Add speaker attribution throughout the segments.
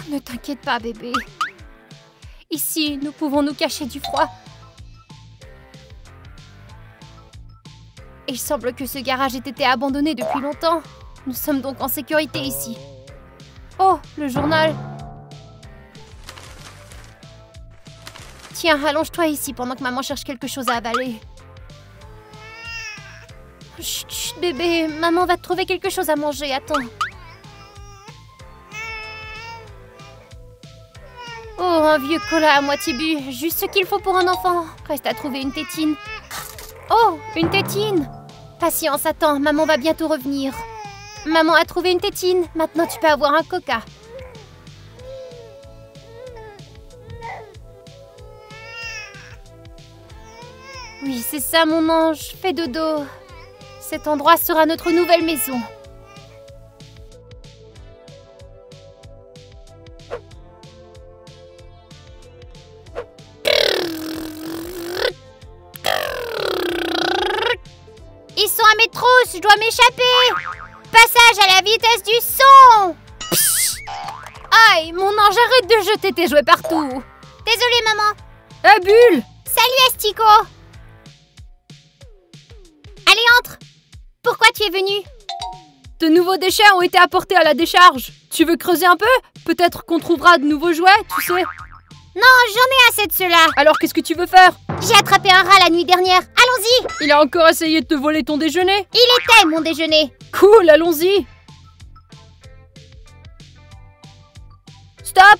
Speaker 1: Ne t'inquiète pas, bébé. Ici, nous pouvons nous cacher du froid. Il semble que ce garage ait été abandonné depuis longtemps. Nous sommes donc en sécurité ici. Oh, le journal. Tiens, allonge-toi ici pendant que maman cherche quelque chose à avaler. Chut, chut, bébé, maman va te trouver quelque chose à manger, attends. Oh, un vieux cola à moitié bu, juste ce qu'il faut pour un enfant. Reste à trouver une tétine. Oh, une tétine. Patience, attends, maman va bientôt revenir. Maman a trouvé une tétine, maintenant tu peux avoir un coca. Oui, c'est ça mon ange, fais dodo. Cet endroit sera notre nouvelle maison. Ils sont à mes trousses, je dois m'échapper. Passage à la vitesse du son. Psh. Aïe, mon ange, arrête de jeter tes jouets partout. Désolée, maman.
Speaker 2: Bulle!
Speaker 1: Salut, Astico. Allez, entre. Pourquoi tu es venu?
Speaker 2: De nouveaux déchets ont été apportés à la décharge. Tu veux creuser un peu? Peut-être qu'on trouvera de nouveaux jouets, tu sais.
Speaker 1: Non, j'en ai assez de cela.
Speaker 2: Alors qu'est-ce que tu veux faire?
Speaker 1: J'ai attrapé un rat la nuit dernière. Allons-y.
Speaker 2: Il a encore essayé de te voler ton déjeuner?
Speaker 1: Il était mon déjeuner.
Speaker 2: Cool, allons-y. Stop!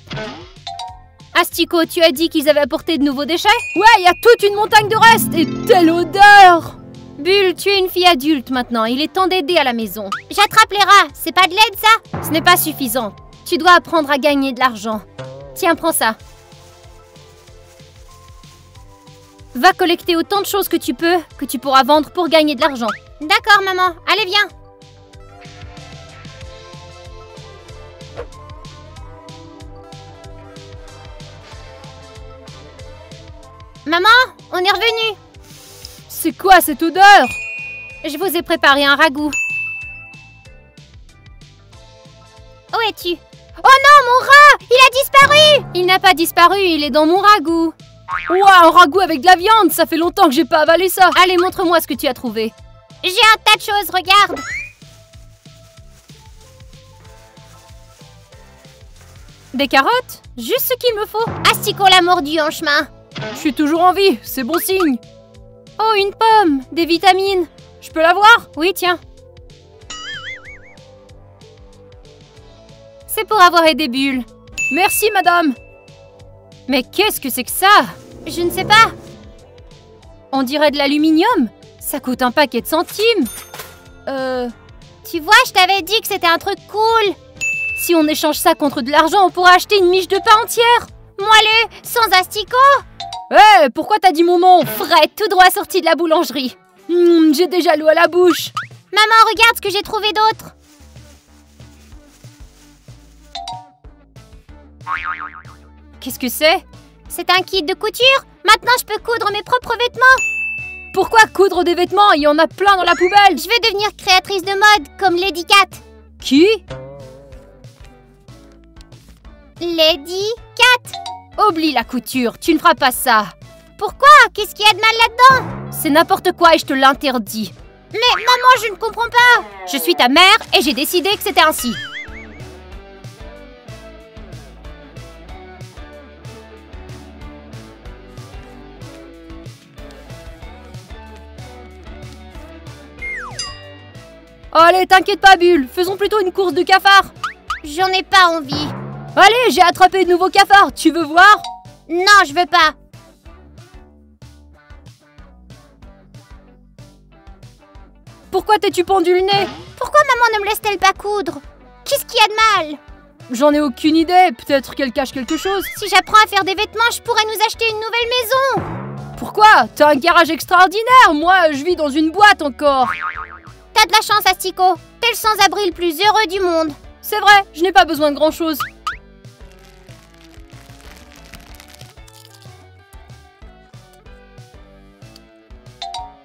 Speaker 1: Astico, tu as dit qu'ils avaient apporté de nouveaux déchets?
Speaker 2: Ouais, il y a toute une montagne de restes et telle odeur!
Speaker 1: Bulle, tu es une fille adulte maintenant. Il est temps d'aider à la maison. J'attrape les rats. C'est pas de l'aide, ça? Ce n'est pas suffisant. Tu dois apprendre à gagner de l'argent. Tiens, prends ça. Va collecter autant de choses que tu peux, que tu pourras vendre pour gagner de l'argent. D'accord, maman. Allez, viens. Maman, on est revenu.
Speaker 2: C'est quoi cette odeur?
Speaker 1: Je vous ai préparé un ragoût. Où es-tu? Oh non, mon rat! Il a disparu! Il n'a pas disparu, il est dans mon ragoût.
Speaker 2: Ouah, un ragoût avec de la viande, ça fait longtemps que j'ai pas avalé ça.
Speaker 1: Allez, montre-moi ce que tu as trouvé. J'ai un tas de choses, regarde.
Speaker 2: Des carottes? Juste ce qu'il me faut.
Speaker 1: Astico l'a mordu en chemin.
Speaker 2: Je suis toujours en vie, c'est bon signe.
Speaker 1: Oh, une pomme, des vitamines.
Speaker 2: Je peux la voir?
Speaker 1: Oui, tiens. C'est pour avoir aidé Bulle.
Speaker 2: Merci, madame.
Speaker 1: Mais qu'est-ce que c'est que ça? Je ne sais pas.
Speaker 2: On dirait de l'aluminium. Ça coûte un paquet de centimes.
Speaker 1: Tu vois, je t'avais dit que c'était un truc cool.
Speaker 2: Si on échange ça contre de l'argent, on pourra acheter une miche de pain entière.
Speaker 1: Moelleux, sans asticot.
Speaker 2: Hé, pourquoi t'as dit mon nom?
Speaker 1: Frais, tout droit sorti de la boulangerie.
Speaker 2: J'ai déjà l'eau à la bouche.
Speaker 1: Maman, regarde ce que j'ai trouvé d'autre.
Speaker 2: Qu'est-ce que c'est?
Speaker 1: C'est un kit de couture. Maintenant, je peux coudre mes propres vêtements.
Speaker 2: Pourquoi coudre des vêtements? Il y en a plein dans la poubelle.
Speaker 1: Je vais devenir créatrice de mode, comme Lady Cat.
Speaker 2: Qui?
Speaker 1: Lady Cat.
Speaker 2: Oublie la couture, tu ne feras pas ça.
Speaker 1: Pourquoi? Qu'est-ce qu'il y a de mal là-dedans?
Speaker 2: C'est n'importe quoi et je te l'interdis.
Speaker 1: Mais maman, je ne comprends pas.
Speaker 2: Je suis ta mère et j'ai décidé que c'était ainsi. Allez, t'inquiète pas, Bulle. Faisons plutôt une course de cafards.
Speaker 1: J'en ai pas envie.
Speaker 2: Allez, j'ai attrapé de nouveaux cafards. Tu veux voir?
Speaker 1: Non, je veux pas.
Speaker 2: Pourquoi t'es-tu pendu le nez?
Speaker 1: Pourquoi maman ne me laisse-t-elle pas coudre? Qu'est-ce qu'il y a de mal?
Speaker 2: J'en ai aucune idée. Peut-être qu'elle cache quelque chose.
Speaker 1: Si j'apprends à faire des vêtements, je pourrais nous acheter une nouvelle maison.
Speaker 2: Pourquoi? T'as un garage extraordinaire. Moi, je vis dans une boîte encore.
Speaker 1: T'as de la chance, Astico. T'es le sans-abri le plus heureux du monde.
Speaker 2: C'est vrai, je n'ai pas besoin de grand-chose.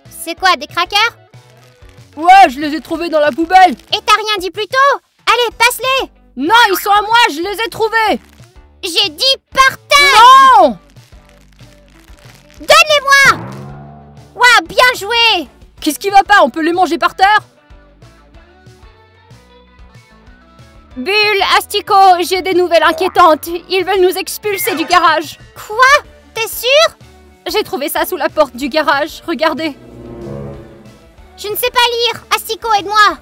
Speaker 1: C'est quoi, des crackers?
Speaker 2: Ouais, je les ai trouvés dans la poubelle.
Speaker 1: Et t'as rien dit plus tôt? Allez, passe-les.
Speaker 2: Non, ils sont à moi, je les ai trouvés.
Speaker 1: J'ai dit par terre!
Speaker 2: Non!
Speaker 1: Donne-les-moi! Waouh, bien joué!
Speaker 2: Qu'est-ce qui va pas? On peut les manger par terre? Bulle, Asticot, j'ai des nouvelles inquiétantes. Ils veulent nous expulser du garage.
Speaker 1: Quoi? T'es sûr?
Speaker 2: J'ai trouvé ça sous la porte du garage. Regardez.
Speaker 1: Je ne sais pas lire. Asticot, aide-moi.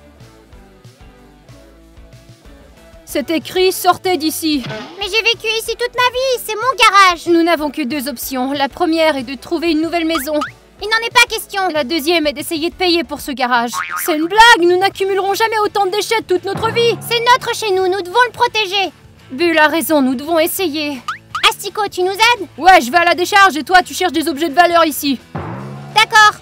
Speaker 2: C'est écrit « Sortez d'ici ».
Speaker 1: Mais j'ai vécu ici toute ma vie. C'est mon garage.
Speaker 2: Nous n'avons que deux options. La première est de trouver une nouvelle maison.
Speaker 1: Il n'en est pas question.
Speaker 2: La deuxième est d'essayer de payer pour ce garage. C'est une blague. Nous n'accumulerons jamais autant de déchets toute notre vie.
Speaker 1: C'est notre chez nous. Nous devons le protéger.
Speaker 2: Bulle a raison. Nous devons essayer.
Speaker 1: Asticot, tu nous aides?
Speaker 2: Ouais, je vais à la décharge et toi, tu cherches des objets de valeur ici.
Speaker 1: D'accord.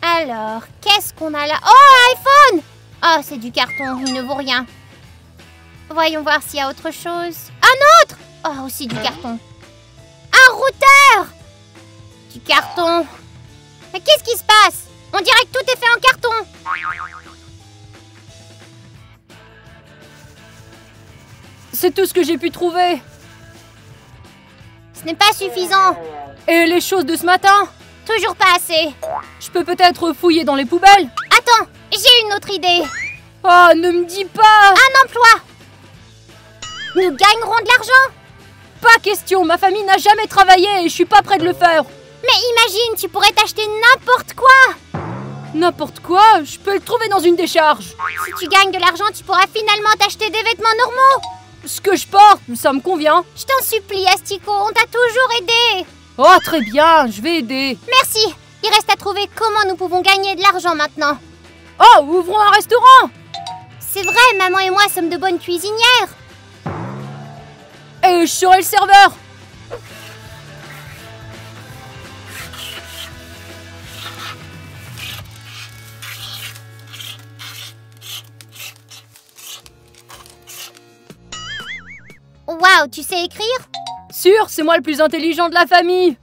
Speaker 1: Alors, qu'est-ce qu'on a là? Oh, un iPhone! Oh, c'est du carton, il ne vaut rien. Voyons voir s'il y a autre chose. Un autre! Oh, aussi du carton. Un routeur! Du carton. Mais qu'est-ce qui se passe? On dirait que tout est fait en carton.
Speaker 2: C'est tout ce que j'ai pu trouver.
Speaker 1: Ce n'est pas suffisant.
Speaker 2: Et les choses de ce matin?
Speaker 1: Toujours pas assez.
Speaker 2: Je peux peut-être fouiller dans les poubelles?
Speaker 1: Attends, j'ai une autre idée.
Speaker 2: Oh, ne me dis pas!
Speaker 1: Un emploi. Nous gagnerons de l'argent.
Speaker 2: Pas question, ma famille n'a jamais travaillé et je suis pas prêt de le faire.
Speaker 1: Mais imagine, tu pourrais t'acheter n'importe quoi.
Speaker 2: N'importe quoi? Je peux le trouver dans une décharge.
Speaker 1: Si tu gagnes de l'argent, tu pourras finalement t'acheter des vêtements normaux.
Speaker 2: Ce que je porte, ça me convient.
Speaker 1: Je t'en supplie, Asticot, on t'a toujours aidé.
Speaker 2: Oh, très bien, je vais aider.
Speaker 1: Merci. Il reste à trouver comment nous pouvons gagner de l'argent maintenant.
Speaker 2: Oh, ouvrons un restaurant.
Speaker 1: C'est vrai, maman et moi sommes de bonnes cuisinières.
Speaker 2: Et je serai le serveur.
Speaker 1: Waouh, tu sais écrire?
Speaker 2: Sûr, c'est moi le plus intelligent de la famille.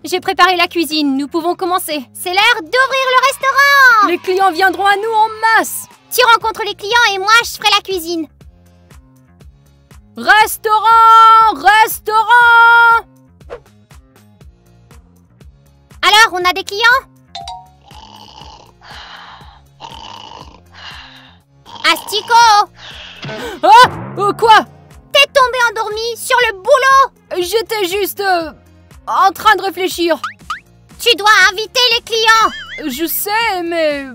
Speaker 2: J'ai préparé la cuisine, nous pouvons commencer.
Speaker 1: C'est l'heure d'ouvrir le restaurant.
Speaker 2: Les clients viendront à nous en masse.
Speaker 1: Tu rencontres les clients et moi je ferai la cuisine.
Speaker 2: Restaurant! Restaurant!
Speaker 1: Alors, on a des clients? Asticot!
Speaker 2: Ah! Quoi?
Speaker 1: T'es tombé endormi sur le boulot?
Speaker 2: J'étais juste en train de réfléchir.
Speaker 1: Tu dois inviter les clients.
Speaker 2: Je sais, mais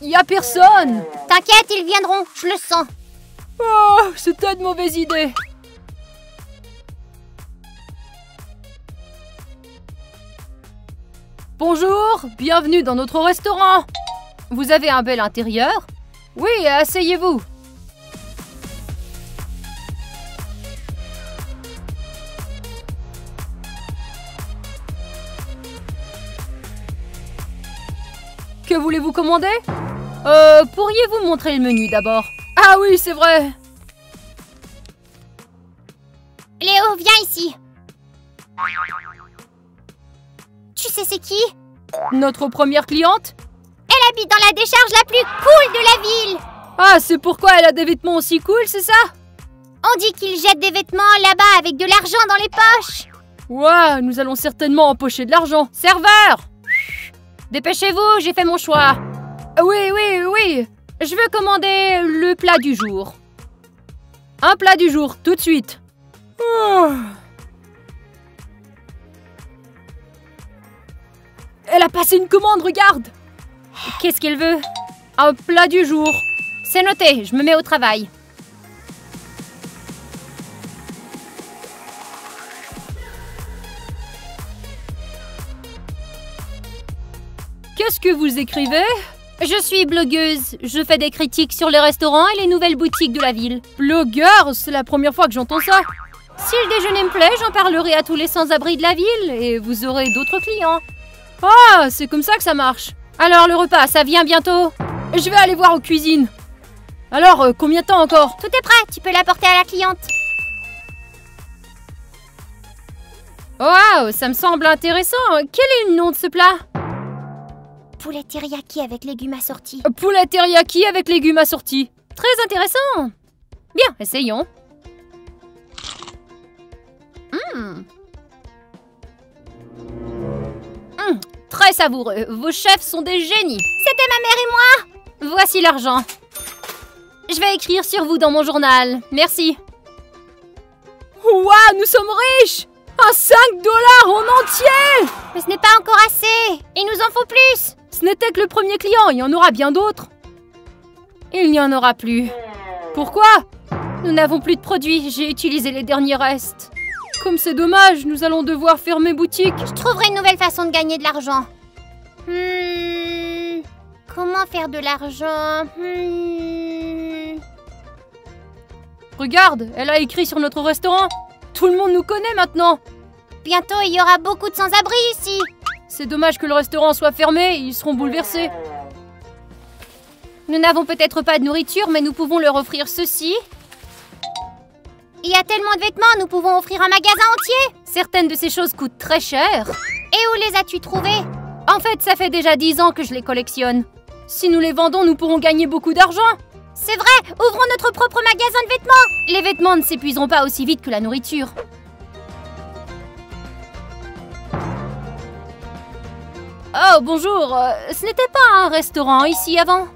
Speaker 2: il y a personne.
Speaker 1: T'inquiète, ils viendront, je le sens.
Speaker 2: Oh, c'était une mauvaise idée. Bonjour, bienvenue dans notre restaurant. Vous avez un bel intérieur? Oui, asseyez-vous. Que voulez-vous commander? Pourriez-vous montrer le menu d'abord? Ah oui, c'est vrai.
Speaker 1: Léo, viens ici. Tu sais c'est qui?
Speaker 2: Notre première cliente?
Speaker 1: Elle habite dans la décharge la plus cool de la ville.
Speaker 2: Ah, c'est pourquoi elle a des vêtements aussi cool, c'est ça?
Speaker 1: On dit qu'ils jettent des vêtements là-bas avec de l'argent dans les poches.
Speaker 2: Ouah, nous allons certainement empocher de l'argent. Serveur! Dépêchez-vous, j'ai fait mon choix. Oui, oui, oui. Je veux commander le plat du jour. Un plat du jour, tout de suite. Oh. Elle a passé une commande, regarde. Qu'est-ce qu'elle veut? Un plat du jour. C'est noté, je me mets au travail. Qu'est-ce que vous écrivez? Je suis blogueuse. Je fais des critiques sur les restaurants et les nouvelles boutiques de la ville. Blogueur? C'est la première fois que j'entends ça. Si le déjeuner me plaît, j'en parlerai à tous les sans-abri de la ville et vous aurez d'autres clients. Ah, c'est comme ça que ça marche. Alors le repas, ça vient bientôt? Je vais aller voir aux cuisines. Alors, combien de temps encore?
Speaker 1: Tout est prêt, tu peux l'apporter à la cliente.
Speaker 2: Waouh, ça me semble intéressant. Quel est le nom de ce plat?
Speaker 1: Poulet teriyaki avec légumes assortis.
Speaker 2: Poulet teriyaki avec légumes assortis. Très intéressant. Bien, essayons. Très savoureux. Vos chefs sont des génies.
Speaker 1: C'était ma mère et moi.
Speaker 2: Voici l'argent. Je vais écrire sur vous dans mon journal. Merci. Waouh, nous sommes riches! À 5 $ en entier!
Speaker 1: Mais ce n'est pas encore assez. Il nous en faut plus.
Speaker 2: Ce n'était que le premier client, il y en aura bien d'autres. Il n'y en aura plus. Pourquoi? Nous n'avons plus de produits, j'ai utilisé les derniers restes. Comme c'est dommage, nous allons devoir fermer boutique.
Speaker 1: Je trouverai une nouvelle façon de gagner de l'argent. Comment faire de l'argent?
Speaker 2: Regarde, elle a écrit sur notre restaurant. Tout le monde nous connaît maintenant.
Speaker 1: Bientôt, il y aura beaucoup de sans-abri ici.
Speaker 2: C'est dommage que le restaurant soit fermé, ils seront bouleversés.
Speaker 1: Nous n'avons peut-être pas de nourriture, mais nous pouvons leur offrir ceci. Il y a tellement de vêtements, nous pouvons offrir un magasin entier.
Speaker 2: Certaines de ces choses coûtent très cher.
Speaker 1: Et où les as-tu trouvées?
Speaker 2: En fait, ça fait déjà 10 ans que je les collectionne. Si nous les vendons, nous pourrons gagner beaucoup d'argent.
Speaker 1: C'est vrai, ouvrons notre propre magasin de vêtements.
Speaker 2: Les vêtements ne s'épuiseront pas aussi vite que la nourriture. Oh, bonjour. Ce n'était pas un restaurant ici avant?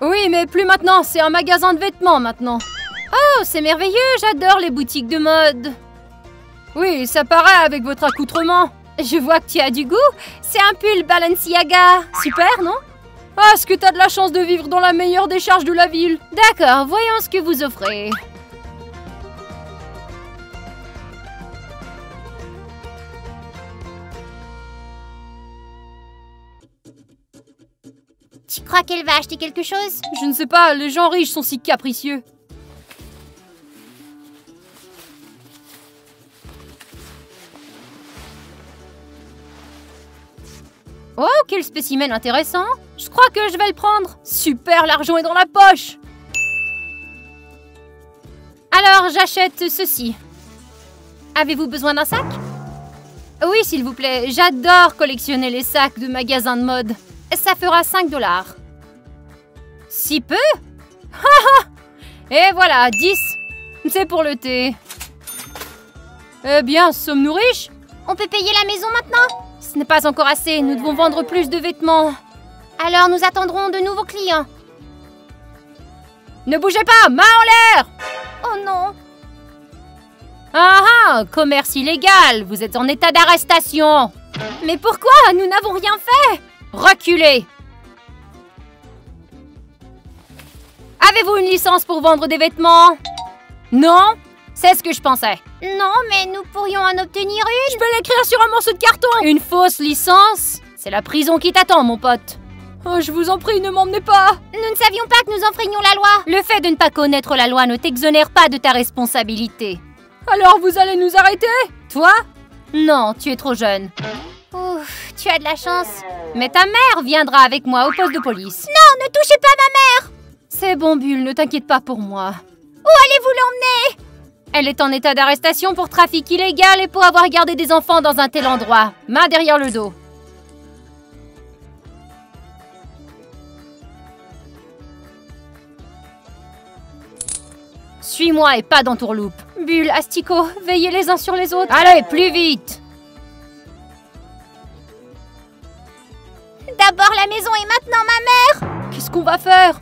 Speaker 2: Oui, mais plus maintenant, c'est un magasin de vêtements maintenant. Oh, c'est merveilleux, j'adore les boutiques de mode. Oui, ça paraît avec votre accoutrement. Je vois que tu as du goût. C'est un pull Balenciaga. Super, non? Ah, est-ce que t'as de la chance de vivre dans la meilleure décharge de la ville? D'accord, voyons ce que vous offrez.
Speaker 1: Tu crois qu'elle va acheter quelque chose?
Speaker 2: Je ne sais pas, les gens riches sont si capricieux. Oh, quel spécimen intéressant! Je crois que je vais le prendre. Super, l'argent est dans la poche. Alors, j'achète ceci. Avez-vous besoin d'un sac? Oui, s'il vous plaît. J'adore collectionner les sacs de magasins de mode. Ça fera 5 $. Si peu? Et voilà, 10. C'est pour le thé. Eh bien, sommes-nous riches?
Speaker 1: On peut payer la maison maintenant?
Speaker 2: Ce n'est pas encore assez, nous devons vendre plus de vêtements.
Speaker 1: Alors nous attendrons de nouveaux clients.
Speaker 2: Ne bougez pas, main en l'air!
Speaker 1: Oh non!
Speaker 2: Ah, commerce illégal, vous êtes en état d'arrestation.
Speaker 1: Mais pourquoi? Nous n'avons rien fait!
Speaker 2: Reculez! Avez-vous une licence pour vendre des vêtements? Non? C'est ce que je pensais.
Speaker 1: Non, mais nous pourrions en obtenir une.
Speaker 2: Je peux l'écrire sur un morceau de carton. Une fausse licence? C'est la prison qui t'attend, mon pote. Oh, je vous en prie, ne m'emmenez pas.
Speaker 1: Nous ne savions pas que nous enfreignions la loi.
Speaker 2: Le fait de ne pas connaître la loi ne t'exonère pas de ta responsabilité. Alors vous allez nous arrêter? Toi? Non, tu es trop jeune.
Speaker 1: Ouf, tu as de la chance.
Speaker 2: Mais ta mère viendra avec moi au poste de police.
Speaker 1: Non, ne touchez pas ma mère.
Speaker 2: C'est bon, Bulle, ne t'inquiète pas pour moi.
Speaker 1: Où allez-vous l'emmener?
Speaker 2: Elle est en état d'arrestation pour trafic illégal et pour avoir gardé des enfants dans un tel endroit. Main derrière le dos. Suis-moi et pas d'entourloupe. Bulle, Asticot, veillez les uns sur les autres. Allez, plus vite!
Speaker 1: D'abord la maison et maintenant ma mère.
Speaker 2: Qu'est-ce qu'on va faire?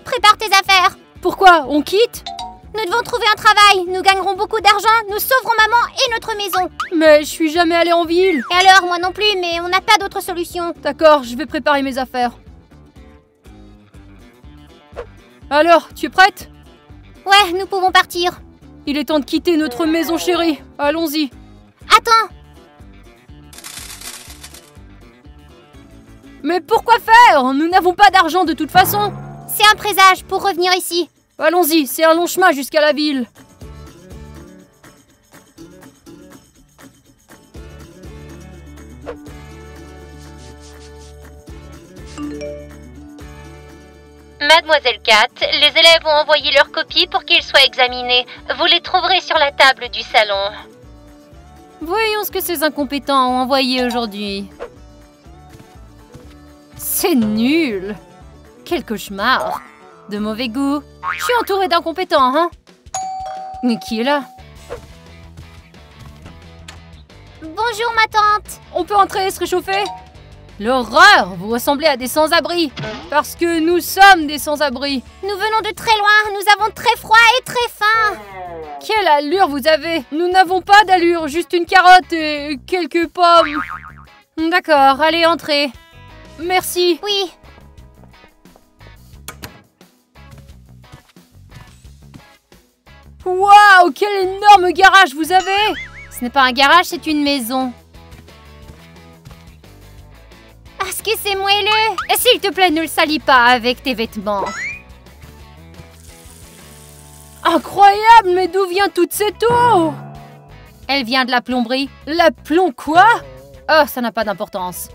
Speaker 1: Prépare tes affaires.
Speaker 2: Pourquoi? On quitte?
Speaker 1: Nous devons trouver un travail. Nous gagnerons beaucoup d'argent. Nous sauverons maman et notre maison.
Speaker 2: Mais je suis jamais allée en ville.
Speaker 1: Et alors, moi non plus, mais on n'a pas d'autre solution.
Speaker 2: D'accord, je vais préparer mes affaires. Alors, tu es prête?
Speaker 1: Ouais, nous pouvons partir.
Speaker 2: Il est temps de quitter notre maison chérie. Allons-y.
Speaker 1: Attends.
Speaker 2: Mais pourquoi faire? Nous n'avons pas d'argent de toute façon.
Speaker 1: C'est un présage pour revenir ici.
Speaker 2: Allons-y, c'est un long chemin jusqu'à la ville.
Speaker 3: Mademoiselle Kat, les élèves ont envoyé leurs copies pour qu'ils soient examinés. Vous les trouverez sur la table du salon.
Speaker 2: Voyons ce que ces incompétents ont envoyé aujourd'hui. C'est nul. Quel cauchemar. De mauvais goût. Je suis entourée d'incompétents, hein? Mais qui est là?
Speaker 1: Bonjour, ma tante.
Speaker 2: On peut entrer et se réchauffer? L'horreur! Vous ressemblez à des sans-abri. Parce que nous sommes des sans-abri.
Speaker 1: Nous venons de très loin. Nous avons très froid et très faim.
Speaker 2: Quelle allure vous avez? Nous n'avons pas d'allure, juste une carotte et quelques pommes. D'accord, allez, entrez. Merci.
Speaker 1: Oui.
Speaker 2: Waouh, quel énorme garage vous avez!
Speaker 1: Ce n'est pas un garage, c'est une maison. Est-ce que c'est moelleux?
Speaker 2: Et s'il te plaît, ne le salis pas avec tes vêtements. Incroyable, mais d'où vient toute cette eau? Elle vient de la plomberie. La plomb quoi? Oh, ça n'a pas d'importance.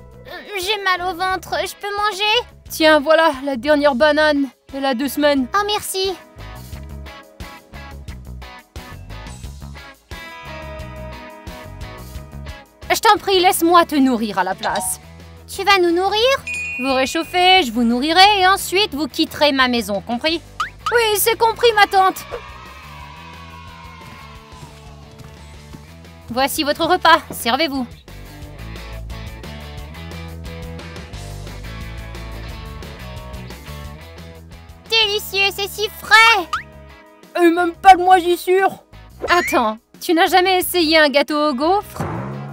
Speaker 1: J'ai mal au ventre, je peux manger?
Speaker 2: Tiens, voilà, la dernière banane. Elle a 2 semaines.
Speaker 1: Oh, merci.
Speaker 2: Je t'en prie, laisse-moi te nourrir à la place.
Speaker 1: Tu vas nous nourrir?
Speaker 2: Vous réchauffez, je vous nourrirai et ensuite vous quitterez ma maison, compris? Oui, c'est compris, ma tante. Voici votre repas, servez-vous.
Speaker 1: Délicieux, c'est si frais.
Speaker 2: Et même pas de moisissure. Attends, tu n'as jamais essayé un gâteau au gaufre?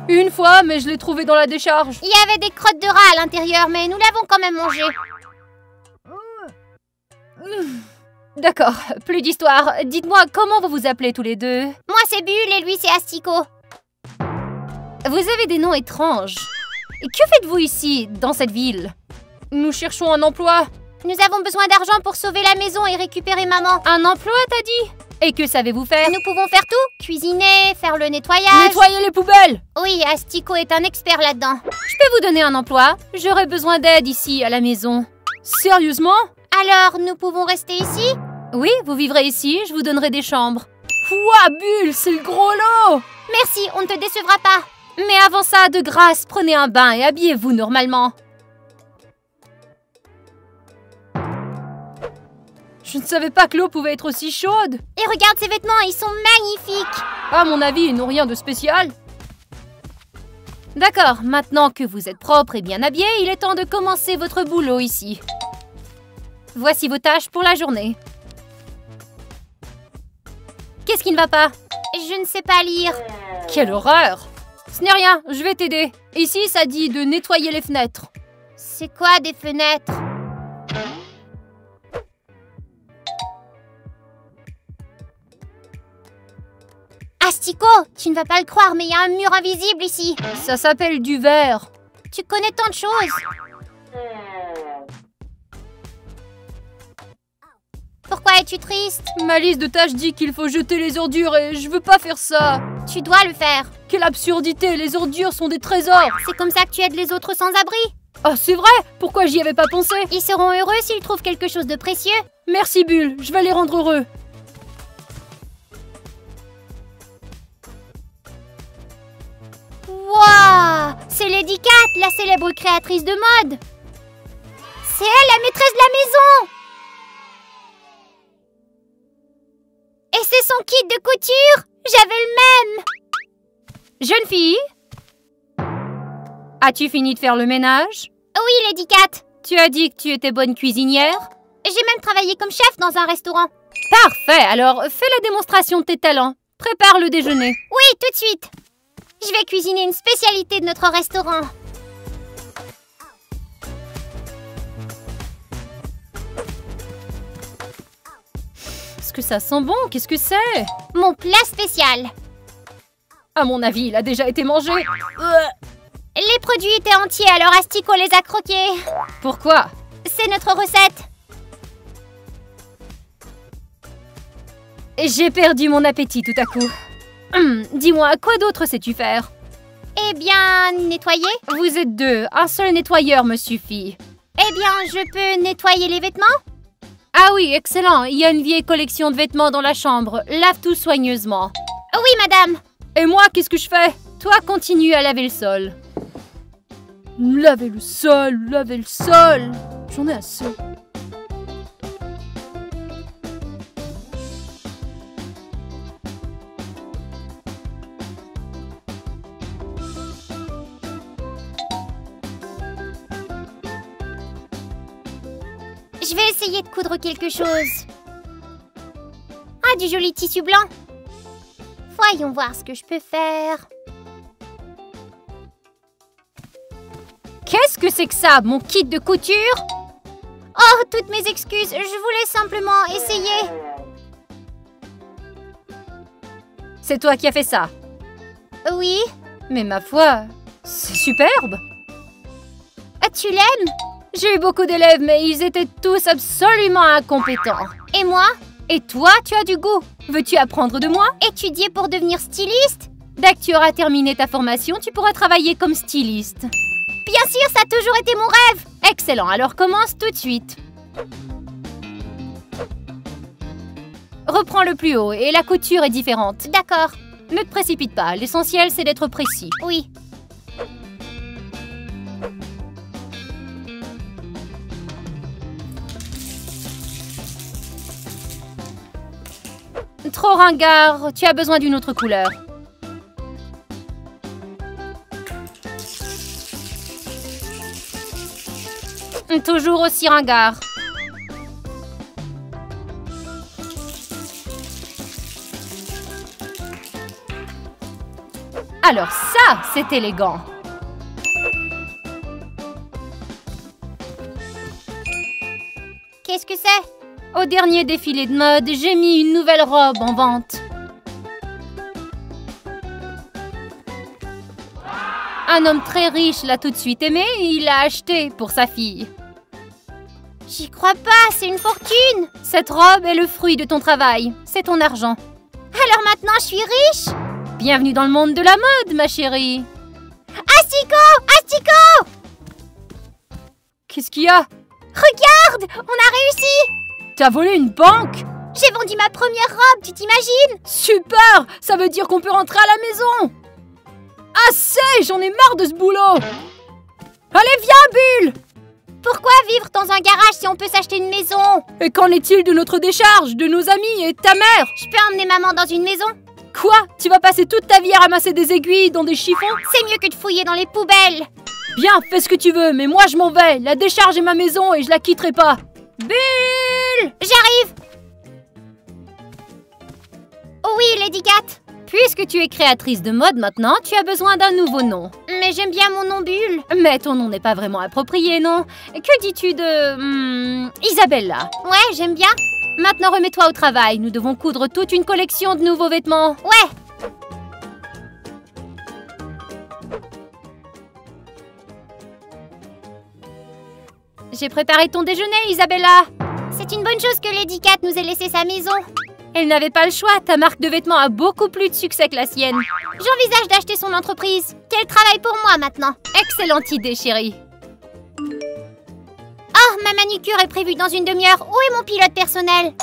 Speaker 2: Une fois, mais je l'ai trouvé dans la décharge.
Speaker 1: Il y avait des crottes de rat à l'intérieur, mais nous l'avons quand même mangé.
Speaker 2: D'accord, plus d'histoire. Dites-moi, comment vous vous appelez tous les deux?
Speaker 1: Moi, c'est Bulle et lui, c'est Asticot.
Speaker 2: Vous avez des noms étranges. Et que faites-vous ici, dans cette ville? Nous cherchons un emploi.
Speaker 1: Nous avons besoin d'argent pour sauver la maison et récupérer maman.
Speaker 2: Un emploi, t'as dit? Et que savez-vous faire?
Speaker 1: Nous pouvons faire tout. Cuisiner, faire le nettoyage.
Speaker 2: Nettoyer les poubelles!
Speaker 1: Oui, Asticot est un expert là-dedans.
Speaker 2: Je peux vous donner un emploi? J'aurais besoin d'aide ici, à la maison. Sérieusement?
Speaker 1: Alors, nous pouvons rester ici?
Speaker 2: Oui, vous vivrez ici, je vous donnerai des chambres. Ouah, Bulle, c'est le gros lot!
Speaker 1: Merci, on ne te décevra pas.
Speaker 2: Mais avant ça, de grâce, prenez un bain et habillez-vous normalement. Je ne savais pas que l'eau pouvait être aussi chaude.
Speaker 1: Et regarde ces vêtements, ils sont magnifiques.
Speaker 2: À mon avis, ils n'ont rien de spécial. D'accord, maintenant que vous êtes propre et bien habillé, il est temps de commencer votre boulot ici. Voici vos tâches pour la journée. Qu'est-ce qui ne va pas?
Speaker 1: Je ne sais pas lire.
Speaker 2: Quelle horreur! Ce n'est rien, je vais t'aider. Ici, ça dit de nettoyer les fenêtres.
Speaker 1: C'est quoi des fenêtres? Asticot, tu ne vas pas le croire, mais il y a un mur invisible ici.
Speaker 2: Ça s'appelle du verre.
Speaker 1: Tu connais tant de choses. Pourquoi es-tu triste?
Speaker 2: Ma liste de tâches dit qu'il faut jeter les ordures et je veux pas faire ça.
Speaker 1: Tu dois le faire.
Speaker 2: Quelle absurdité, les ordures sont des trésors.
Speaker 1: C'est comme ça que tu aides les autres sans-abri.
Speaker 2: Oh, c'est vrai? Pourquoi j'y avais pas pensé?
Speaker 1: Ils seront heureux s'ils trouvent quelque chose de précieux.
Speaker 2: Merci Bulle, je vais les rendre heureux.
Speaker 1: Waouh! C'est Lady Cat, la célèbre créatrice de mode. C'est elle, la maîtresse de la maison. Et c'est son kit de couture. J'avais le même.
Speaker 2: Jeune fille, as-tu fini de faire le ménage?
Speaker 1: Oui, Lady Cat.
Speaker 2: Tu as dit que tu étais bonne cuisinière?
Speaker 1: J'ai même travaillé comme chef dans un restaurant.
Speaker 2: Parfait, alors fais la démonstration de tes talents. Prépare le déjeuner.
Speaker 1: Oui, tout de suite. Je vais cuisiner une spécialité de notre restaurant.
Speaker 2: Est-ce que ça sent bon? Qu'est-ce que c'est?
Speaker 1: Mon plat spécial.
Speaker 2: À mon avis, il a déjà été mangé.
Speaker 1: Les produits étaient entiers, alors Asticot les a croqués.
Speaker 2: Pourquoi?
Speaker 1: C'est notre recette.
Speaker 2: J'ai perdu mon appétit tout à coup. Dis-moi, quoi d'autre sais-tu faire?
Speaker 1: Eh bien, nettoyer?
Speaker 2: Vous êtes deux, un seul nettoyeur me suffit.
Speaker 1: Eh bien, je peux nettoyer les vêtements?
Speaker 2: Ah oui, excellent, il y a une vieille collection de vêtements dans la chambre. Lave tout soigneusement.
Speaker 1: Oui, madame.
Speaker 2: Et moi, qu'est-ce que je fais? Toi, continue à laver le sol. Lavez le sol, lavez le sol. J'en ai assez.
Speaker 1: Je vais essayer de coudre quelque chose. Ah, du joli tissu blanc. Voyons voir ce que je peux faire.
Speaker 2: Qu'est-ce que c'est que ça, mon kit de couture?
Speaker 1: Oh, toutes mes excuses, je voulais simplement essayer.
Speaker 2: C'est toi qui as fait ça?
Speaker 1: Oui.
Speaker 2: Mais ma foi, c'est superbe.
Speaker 1: Ah, tu l'aimes?
Speaker 2: J'ai eu beaucoup d'élèves, mais ils étaient tous absolument incompétents.
Speaker 1: Et moi?
Speaker 2: Et toi, tu as du goût. Veux-tu apprendre de moi?
Speaker 1: Étudier pour devenir styliste?
Speaker 2: Dès que tu auras terminé ta formation, tu pourras travailler comme styliste.
Speaker 1: Bien sûr, ça a toujours été mon rêve.
Speaker 2: Excellent, alors commence tout de suite. Reprends le plus haut et la couture est différente.
Speaker 1: D'accord.
Speaker 2: Ne te précipite pas, l'essentiel c'est d'être précis.
Speaker 1: Oui.
Speaker 2: Trop ringard, tu as besoin d'une autre couleur. Toujours aussi ringard. Alors ça, c'est élégant.
Speaker 1: Qu'est-ce que c'est?
Speaker 2: Au dernier défilé de mode, j'ai mis une nouvelle robe en vente. Un homme très riche l'a tout de suite aimé et il l'a acheté pour sa fille.
Speaker 1: J'y crois pas, c'est une fortune.
Speaker 2: Cette robe est le fruit de ton travail. C'est ton argent.
Speaker 1: Alors maintenant, je suis riche?
Speaker 2: Bienvenue dans le monde de la mode, ma chérie.
Speaker 1: Asticot! Asticot!
Speaker 2: Qu'est-ce qu'il y a?
Speaker 1: Regarde! On a réussi!
Speaker 2: T'as volé une banque?
Speaker 1: J'ai vendu ma première robe, tu t'imagines?
Speaker 2: Super! Ça veut dire qu'on peut rentrer à la maison! Assez! J'en ai marre de ce boulot! Allez, viens, Bulle!
Speaker 1: Pourquoi vivre dans un garage si on peut s'acheter une maison?
Speaker 2: Et qu'en est-il de notre décharge, de nos amis et de ta mère?
Speaker 1: Je peux emmener maman dans une maison?
Speaker 2: Quoi? Tu vas passer toute ta vie à ramasser des aiguilles dans des chiffons?
Speaker 1: C'est mieux que de fouiller dans les poubelles.
Speaker 2: Bien, fais ce que tu veux, mais moi je m'en vais. La décharge est ma maison et je la quitterai pas. Bulle!
Speaker 1: J'arrive! Oh oui, Lady Cat!
Speaker 2: Puisque tu es créatrice de mode maintenant, tu as besoin d'un nouveau nom.
Speaker 1: Mais j'aime bien mon nom Bulle.
Speaker 2: Mais ton nom n'est pas vraiment approprié, non? Que dis-tu de... Isabella?
Speaker 1: Ouais, j'aime bien.
Speaker 2: Maintenant remets-toi au travail, nous devons coudre toute une collection de nouveaux vêtements.
Speaker 1: Ouais.
Speaker 2: J'ai préparé ton déjeuner, Isabella.
Speaker 1: C'est une bonne chose que Lady Cat nous ait laissé sa maison.
Speaker 2: Elle n'avait pas le choix, ta marque de vêtements a beaucoup plus de succès que la sienne.
Speaker 1: J'envisage d'acheter son entreprise. Qu'elle travaille pour moi maintenant.
Speaker 2: Excellente idée, chérie.
Speaker 1: Oh, ma manucure est prévue dans une demi-heure. Où est mon pilote personnel?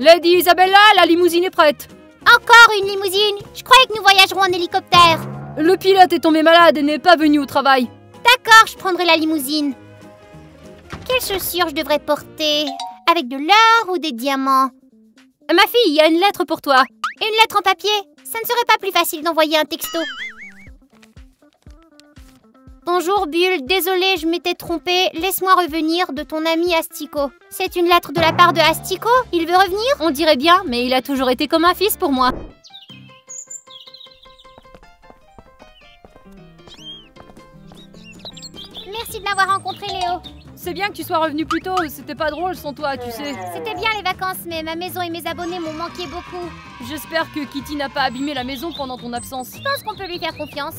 Speaker 2: Lady Isabella, la limousine est prête.
Speaker 1: Encore une limousine? Je croyais que nous voyagerons en hélicoptère.
Speaker 2: Le pilote est tombé malade et n'est pas venu au travail.
Speaker 1: D'accord, je prendrai la limousine. Quelles chaussures je devrais porter? Avec de l'or ou des diamants?
Speaker 2: Ma fille, il y a une lettre pour toi.
Speaker 1: Une lettre en papier? Ça ne serait pas plus facile d'envoyer un texto? Bonjour Bulle, désolée, je m'étais trompée. Laisse-moi revenir de ton ami Asticot. C'est une lettre de la part de Asticot? Il veut revenir?
Speaker 2: On dirait bien, mais il a toujours été comme un fils pour moi.
Speaker 1: Merci de m'avoir rencontré, Léo.
Speaker 2: C'est bien que tu sois revenu plus tôt, c'était pas drôle sans toi, tu sais.
Speaker 1: C'était bien les vacances, mais ma maison et mes abonnés m'ont manqué beaucoup.
Speaker 2: J'espère que Kitty n'a pas abîmé la maison pendant ton absence.
Speaker 1: Je pense qu'on peut lui faire confiance.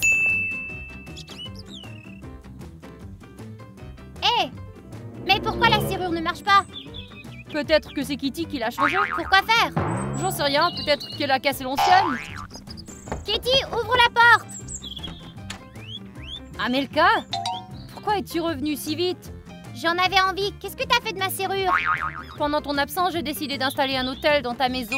Speaker 1: Hé! Mais pourquoi la serrure ne marche pas?
Speaker 2: Peut-être que c'est Kitty qui l'a changé.
Speaker 1: Pourquoi faire?
Speaker 2: J'en sais rien, peut-être qu'elle a cassé l'ancienne.
Speaker 1: Kitty, ouvre la porte!
Speaker 2: Amelka? Pourquoi es-tu revenue si vite?
Speaker 1: J'en avais envie. Qu'est-ce que t'as fait de ma serrure?
Speaker 2: Pendant ton absence, j'ai décidé d'installer un hôtel dans ta maison.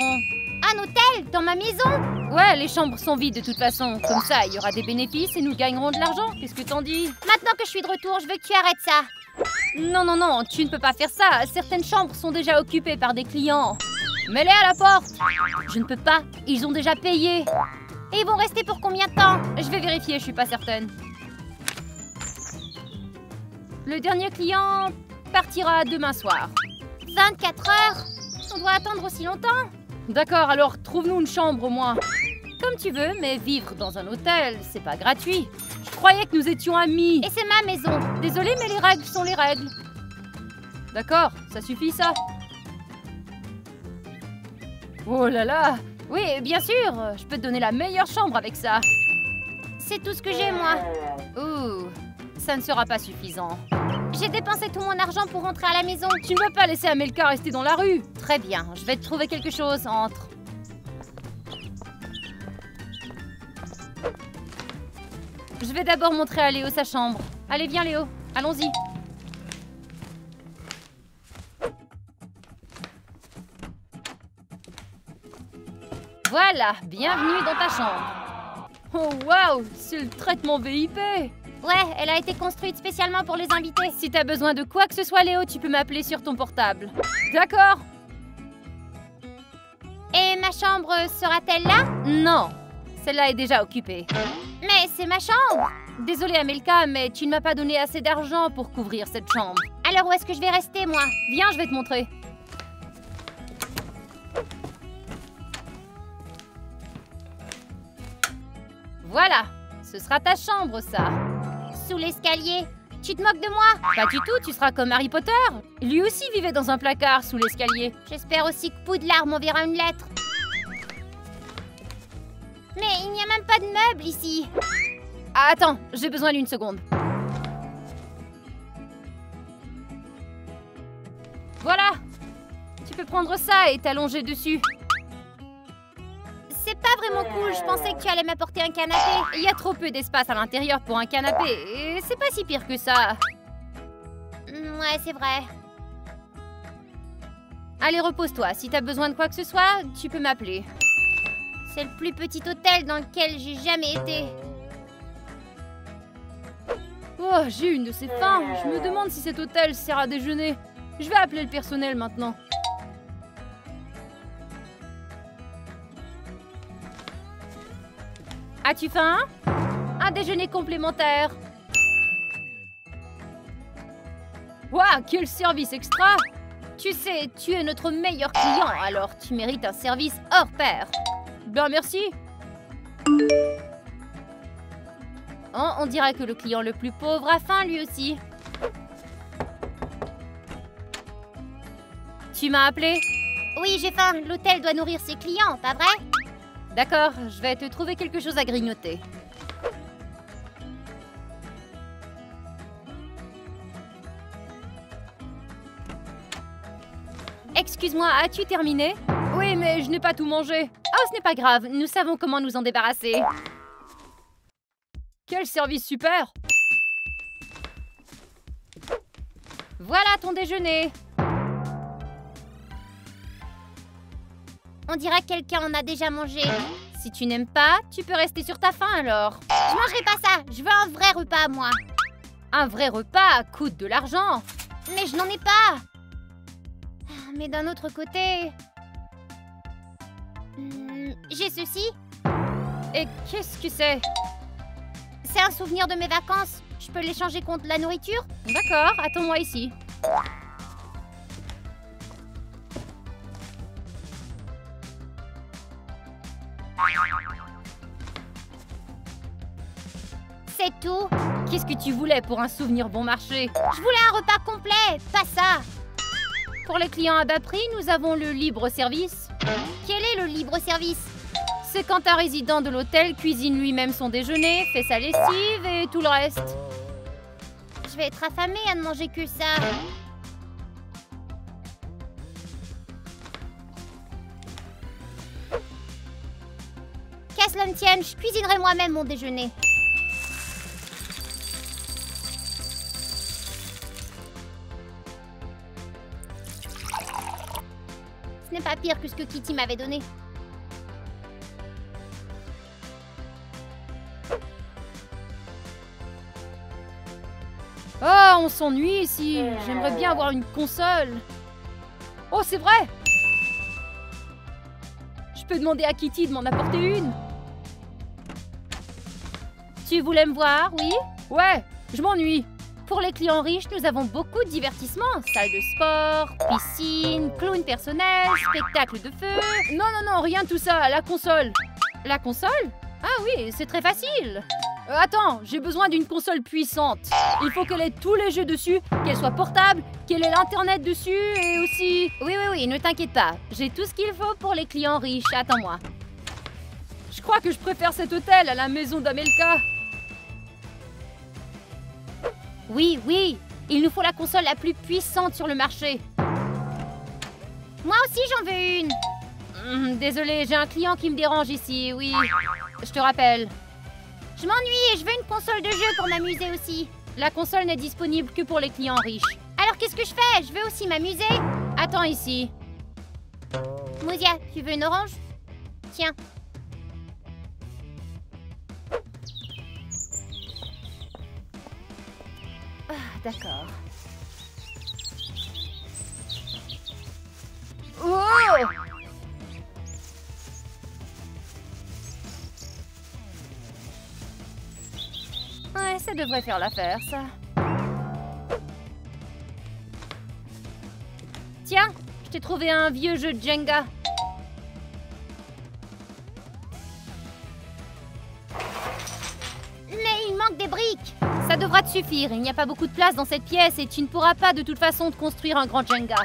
Speaker 1: Un hôtel dans ma maison?
Speaker 2: Ouais, les chambres sont vides de toute façon. Comme ça, il y aura des bénéfices et nous gagnerons de l'argent. Qu'est-ce que t'en dis?
Speaker 1: Maintenant que je suis de retour, je veux que tu arrêtes ça.
Speaker 2: Non, non, non, tu ne peux pas faire ça. Certaines chambres sont déjà occupées par des clients. Mets-les à la porte. Je ne peux pas. Ils ont déjà payé.
Speaker 1: Et ils vont rester pour combien de temps?
Speaker 2: Je vais vérifier, je suis pas certaine. Le dernier client partira demain soir.
Speaker 1: 24 heures? On doit attendre aussi longtemps?
Speaker 2: D'accord, alors trouve-nous une chambre au moins. Comme tu veux, mais vivre dans un hôtel, c'est pas gratuit. Je croyais que nous étions amis.
Speaker 1: Et c'est ma maison.
Speaker 2: Désolée, mais les règles sont les règles. D'accord, ça suffit ça. Oh là là. Oui, bien sûr, je peux te donner la meilleure chambre avec ça.
Speaker 1: C'est tout ce que j'ai, moi.
Speaker 2: Ouh, ça ne sera pas suffisant.
Speaker 1: J'ai dépensé tout mon argent pour rentrer à la maison.
Speaker 2: Tu ne vas pas laisser Amelka rester dans la rue.
Speaker 1: Très bien, je vais te trouver quelque chose. Entre.
Speaker 2: Je vais d'abord montrer à Léo sa chambre. Allez, viens Léo, allons-y. Voilà, bienvenue dans ta chambre. Oh waouh, c'est le traitement VIP.
Speaker 1: Ouais, elle a été construite spécialement pour les invités.
Speaker 2: Si t'as besoin de quoi que ce soit Léo, tu peux m'appeler sur ton portable. D'accord.
Speaker 1: Et ma chambre sera-t-elle là?
Speaker 2: Non, celle-là est déjà occupée.
Speaker 1: Mais c'est ma chambre.
Speaker 2: Désolée Amelka, mais tu ne m'as pas donné assez d'argent pour couvrir cette chambre.
Speaker 1: Alors où est-ce que je vais rester, moi?
Speaker 2: Viens, je vais te montrer. Voilà, ce sera ta chambre, ça.
Speaker 1: Sous l'escalier. Tu te moques de moi?
Speaker 2: Pas du tout, tu seras comme Harry Potter. Lui aussi vivait dans un placard sous l'escalier.
Speaker 1: J'espère aussi que Poudlard m'enverra une lettre. Mais il n'y a même pas de meubles ici.
Speaker 2: Ah, attends, j'ai besoin d'une seconde. Voilà. Tu peux prendre ça et t'allonger dessus.
Speaker 1: C'est pas vraiment cool, je pensais que tu allais m'apporter un canapé.
Speaker 2: Il y a trop peu d'espace à l'intérieur pour un canapé, et c'est pas si pire que ça.
Speaker 1: Ouais, c'est vrai.
Speaker 2: Allez, repose-toi. Si t'as besoin de quoi que ce soit, tu peux m'appeler.
Speaker 1: C'est le plus petit hôtel dans lequel j'ai jamais été.
Speaker 2: Oh, j'ai une de ces faim. Je me demande si cet hôtel sert à déjeuner. Je vais appeler le personnel maintenant. As-tu faim? Un déjeuner complémentaire. Waouh, quel service extra! Tu sais, tu es notre meilleur client, alors tu mérites un service hors pair. Ben merci. Oh, on dirait que le client le plus pauvre a faim lui aussi. Tu m'as appelé?
Speaker 1: Oui, j'ai faim. L'hôtel doit nourrir ses clients, pas vrai?
Speaker 2: D'accord, je vais te trouver quelque chose à grignoter. Excuse-moi, as-tu terminé? Oui, mais je n'ai pas tout mangé. Oh, ce n'est pas grave, nous savons comment nous en débarrasser. Quel service super! Voilà ton déjeuner.
Speaker 1: On dirait que quelqu'un en a déjà mangé.
Speaker 2: Si tu n'aimes pas, tu peux rester sur ta faim alors.
Speaker 1: Je mangerai pas ça. Je veux un vrai repas, moi.
Speaker 2: Un vrai repas coûte de l'argent.
Speaker 1: Mais je n'en ai pas. Mais d'un autre côté... j'ai ceci.
Speaker 2: Et qu'est-ce que c'est?
Speaker 1: C'est un souvenir de mes vacances. Je peux l'échanger contre la nourriture?
Speaker 2: D'accord, attends-moi ici.
Speaker 1: C'est tout.
Speaker 2: Qu'est-ce que tu voulais pour un souvenir bon marché?
Speaker 1: Je voulais un repas complet, pas ça.
Speaker 2: Pour les clients à bas prix, nous avons le libre-service.
Speaker 1: Quel est le libre-service?
Speaker 2: C'est quand un résident de l'hôtel cuisine lui-même son déjeuner, fait sa lessive et tout le reste.
Speaker 1: Je vais être affamée à ne manger que ça. Qu'à cela ne tienne, je cuisinerai moi-même mon déjeuner. Ce n'est pas pire que ce que Kitty m'avait donné.
Speaker 2: Oh, on s'ennuie ici. J'aimerais bien avoir une console. Oh, c'est vrai. Je peux demander à Kitty de m'en apporter une.
Speaker 1: Tu voulais me voir, oui?
Speaker 2: Ouais, je m'ennuie.
Speaker 1: Pour les clients riches, nous avons beaucoup de divertissements. Salle de sport, piscine, clown personnel, spectacle de feu.
Speaker 2: Non, non, non, rien de tout ça. La console.
Speaker 1: La console? Ah oui, c'est très facile.
Speaker 2: Attends, j'ai besoin d'une console puissante. Il faut qu'elle ait tous les jeux dessus, qu'elle soit portable, qu'elle ait l'internet dessus et aussi...
Speaker 1: Oui, ne t'inquiète pas. J'ai tout ce qu'il faut pour les clients riches. Attends-moi.
Speaker 2: Je crois que je préfère cet hôtel à la maison d'Amelka.
Speaker 1: Oui, il nous faut la console la plus puissante sur le marché. Moi aussi, j'en veux une. Désolée, j'ai un client qui me dérange ici, oui. Je te rappelle. Je m'ennuie et je veux une console de jeu pour m'amuser aussi. La console n'est disponible que pour les clients riches. Alors qu'est-ce que je fais? Je veux aussi m'amuser. Attends ici. Mousia, tu veux une orange? Tiens. Ah, d'accord.
Speaker 2: Oh!
Speaker 1: Ouais, ça devrait faire l'affaire, ça. Tiens, je t'ai trouvé un vieux jeu de Jenga. Mais il manque des briques. Ça devra te suffire. Il n'y a pas beaucoup de place dans cette pièce et tu ne pourras pas de toute façon te construire un grand Jenga.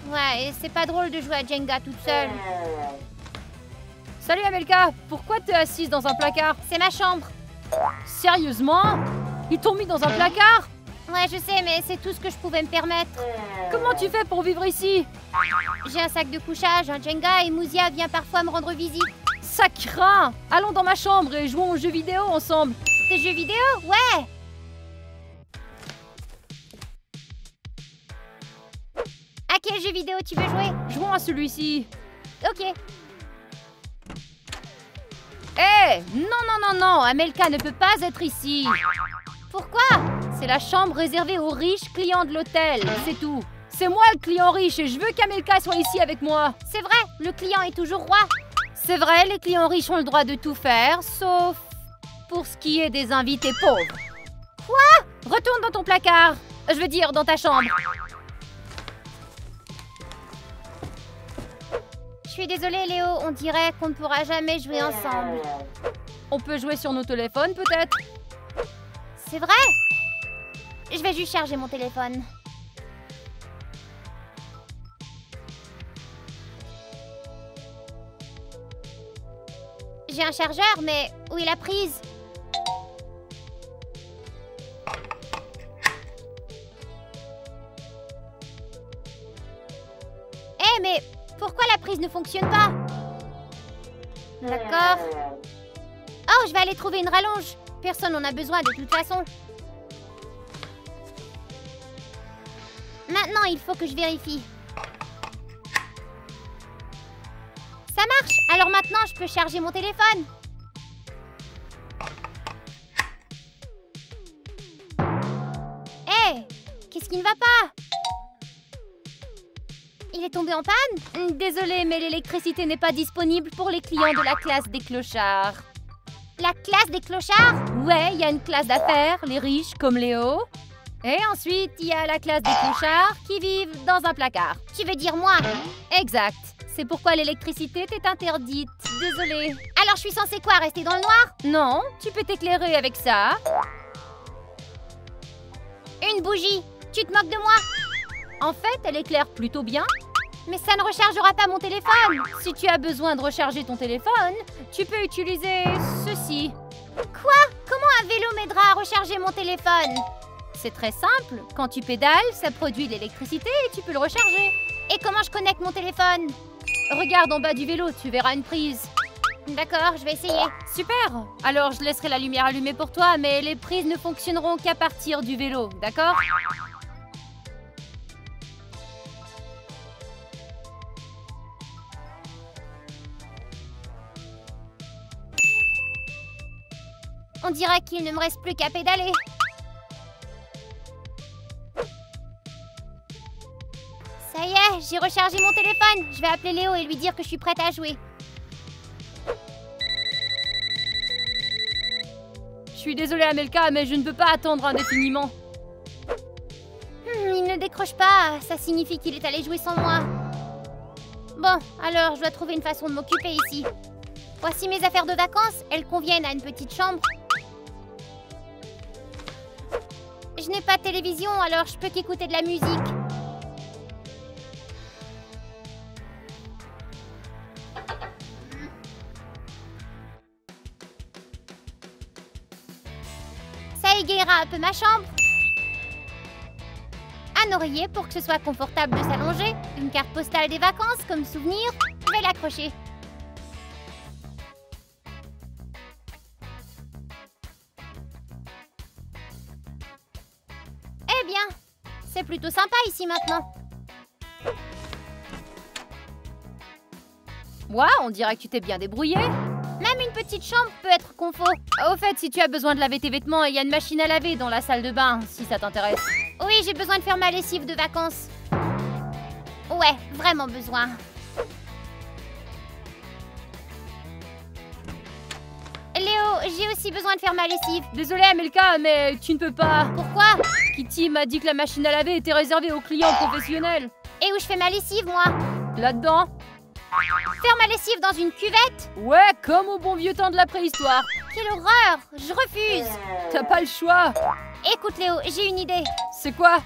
Speaker 1: Ouais, et c'est pas drôle de jouer à Jenga toute seule.
Speaker 2: Salut Amelka, pourquoi t'es assise dans un placard?
Speaker 1: C'est ma chambre.
Speaker 2: Sérieusement? Ils t'ont mis dans un placard?
Speaker 1: Ouais, je sais, mais c'est tout ce que je pouvais me permettre.
Speaker 2: Comment tu fais pour vivre ici?
Speaker 1: J'ai un sac de couchage, un Jenga et Mousia vient parfois me rendre visite.
Speaker 2: Ça craint! Allons dans ma chambre et jouons aux jeux vidéo ensemble.
Speaker 1: Des jeux vidéo? Ouais! À quel jeu vidéo tu veux jouer?
Speaker 2: Jouons à celui-ci.
Speaker 1: Ok.
Speaker 2: Hé! Non, Amelka ne peut pas être ici.
Speaker 1: Pourquoi?
Speaker 2: C'est la chambre réservée aux riches clients de l'hôtel, c'est tout. C'est moi le client riche et je veux qu'Amelka soit ici avec moi.
Speaker 1: C'est vrai, le client est toujours roi.
Speaker 2: C'est vrai, les clients riches ont le droit de tout faire, sauf pour ce qui est des invités pauvres.
Speaker 1: Quoi?
Speaker 2: Retourne dans ton placard. Je veux dire, dans ta chambre.
Speaker 1: Je suis désolée, Léo, on dirait qu'on ne pourra jamais jouer ensemble.
Speaker 2: On peut jouer sur nos téléphones, peut-être?
Speaker 1: C'est vrai? Je vais juste charger mon téléphone. J'ai un chargeur, mais où est la prise? Eh, mais pourquoi la prise ne fonctionne pas? D'accord. Oh, je vais aller trouver une rallonge. Personne n'en a besoin de toute façon. Maintenant, il faut que je vérifie. Ça marche. Alors maintenant, je peux charger mon téléphone. Hé, qu'est-ce qui ne va pas? Il est tombé en panne?
Speaker 2: Désolée, mais l'électricité n'est pas disponible pour les clients de la classe des clochards.
Speaker 1: La classe des clochards?
Speaker 2: Ouais, il y a une classe d'affaires, les riches comme Léo. Et ensuite, il y a la classe des clochards qui vivent dans un placard.
Speaker 1: Tu veux dire moi?
Speaker 2: Exact. C'est pourquoi l'électricité t'est interdite. Désolée.
Speaker 1: Alors je suis censée quoi, rester dans le noir?
Speaker 2: Non, tu peux t'éclairer avec ça.
Speaker 1: Une bougie. Tu te moques de moi?
Speaker 2: En fait, elle éclaire plutôt bien.
Speaker 1: Mais ça ne rechargera pas mon téléphone.
Speaker 2: Si tu as besoin de recharger ton téléphone, tu peux utiliser ceci.
Speaker 1: Quoi? Comment un vélo m'aidera à recharger mon téléphone?
Speaker 2: C'est très simple. Quand tu pédales, ça produit de l'électricité et tu peux le recharger.
Speaker 1: Et comment je connecte mon téléphone?
Speaker 2: Regarde en bas du vélo, tu verras une prise.
Speaker 1: D'accord, je vais essayer.
Speaker 2: Super. Alors, je laisserai la lumière allumée pour toi, mais les prises ne fonctionneront qu'à partir du vélo, d'accord?
Speaker 1: On dirait qu'il ne me reste plus qu'à pédaler. Ça y est, j'ai rechargé mon téléphone. Je vais appeler Léo et lui dire que je suis prête à jouer.
Speaker 2: Je suis désolée Amelka, mais je ne peux pas attendre indéfiniment.
Speaker 1: Il ne décroche pas, ça signifie qu'il est allé jouer sans moi. Bon, alors je dois trouver une façon de m'occuper ici. Voici mes affaires de vacances, elles conviennent à une petite chambre. Je n'ai pas de télévision, alors je peux qu'écouter de la musique. Ça égayera un peu ma chambre. Un oreiller pour que ce soit confortable de s'allonger. Une carte postale des vacances comme souvenir. Je vais l'accrocher. Eh bien, c'est plutôt sympa ici maintenant.
Speaker 2: Ouah, on dirait que tu t'es bien débrouillée.
Speaker 1: Même une petite chambre peut être confort.
Speaker 2: Au fait, si tu as besoin de laver tes vêtements, il y a une machine à laver dans la salle de bain, si ça t'intéresse.
Speaker 1: Oui, j'ai besoin de faire ma lessive de vacances. Ouais, vraiment besoin. Léo, j'ai aussi besoin de faire ma lessive.
Speaker 2: Désolée Amelka, mais tu ne peux pas.
Speaker 1: Pourquoi?
Speaker 2: Kitty m'a dit que la machine à laver était réservée aux clients professionnels.
Speaker 1: Et où je fais ma lessive, moi?
Speaker 2: Là-dedans?
Speaker 1: Faire ma lessive dans une cuvette?
Speaker 2: Ouais, comme au bon vieux temps de la préhistoire.
Speaker 1: Quelle horreur! Je refuse!
Speaker 2: T'as pas le choix.
Speaker 1: Écoute Léo, j'ai une idée.
Speaker 2: C'est quoi?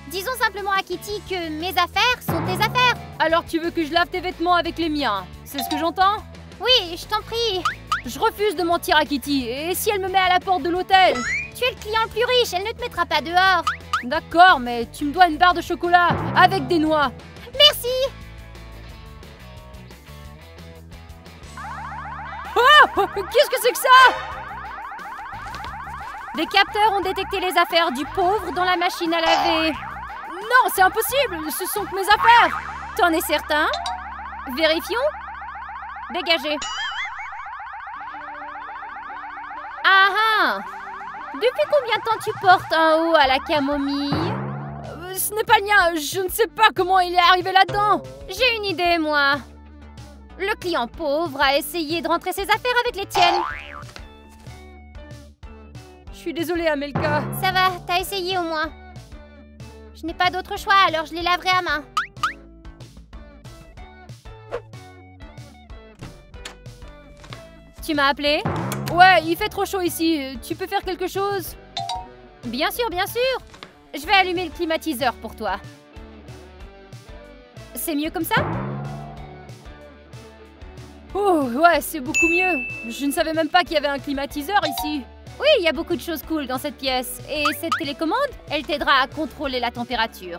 Speaker 1: Disons simplement à Kitty que mes affaires sont tes affaires.
Speaker 2: Alors tu veux que je lave tes vêtements avec les miens? C'est ce que j'entends?
Speaker 1: Oui, je t'en prie.
Speaker 2: Je refuse de mentir à Kitty. Et si elle me met à la porte de l'hôtel?
Speaker 1: Tu es le client le plus riche, elle ne te mettra pas dehors.
Speaker 2: D'accord, mais tu me dois une barre de chocolat avec des noix.
Speaker 1: Merci!
Speaker 2: Oh! Qu'est-ce que c'est que ça? Des capteurs ont détecté les affaires du pauvre dans la machine à laver. Non, c'est impossible, ce sont que mes affaires. T'en es certain? Vérifions. Dégagez. Ah ah! Depuis combien de temps tu portes un haut à la camomille? Ce n'est pas le mien, je ne sais pas comment il est arrivé là-dedans. J'ai une idée, moi. Le client pauvre a essayé de rentrer ses affaires avec les tiennes. Je suis désolée, Amelka.
Speaker 1: Ça va, t'as essayé au moins. Je n'ai pas d'autre choix, alors je les laverai à main.
Speaker 2: Tu m'as appelé? Ouais, il fait trop chaud ici. Tu peux faire quelque chose? Bien sûr, bien sûr. Je vais allumer le climatiseur pour toi. C'est mieux comme ça? Oh, ouais, c'est beaucoup mieux. Je ne savais même pas qu'il y avait un climatiseur ici. Oui, il y a beaucoup de choses cool dans cette pièce. Et cette télécommande, elle t'aidera à contrôler la température.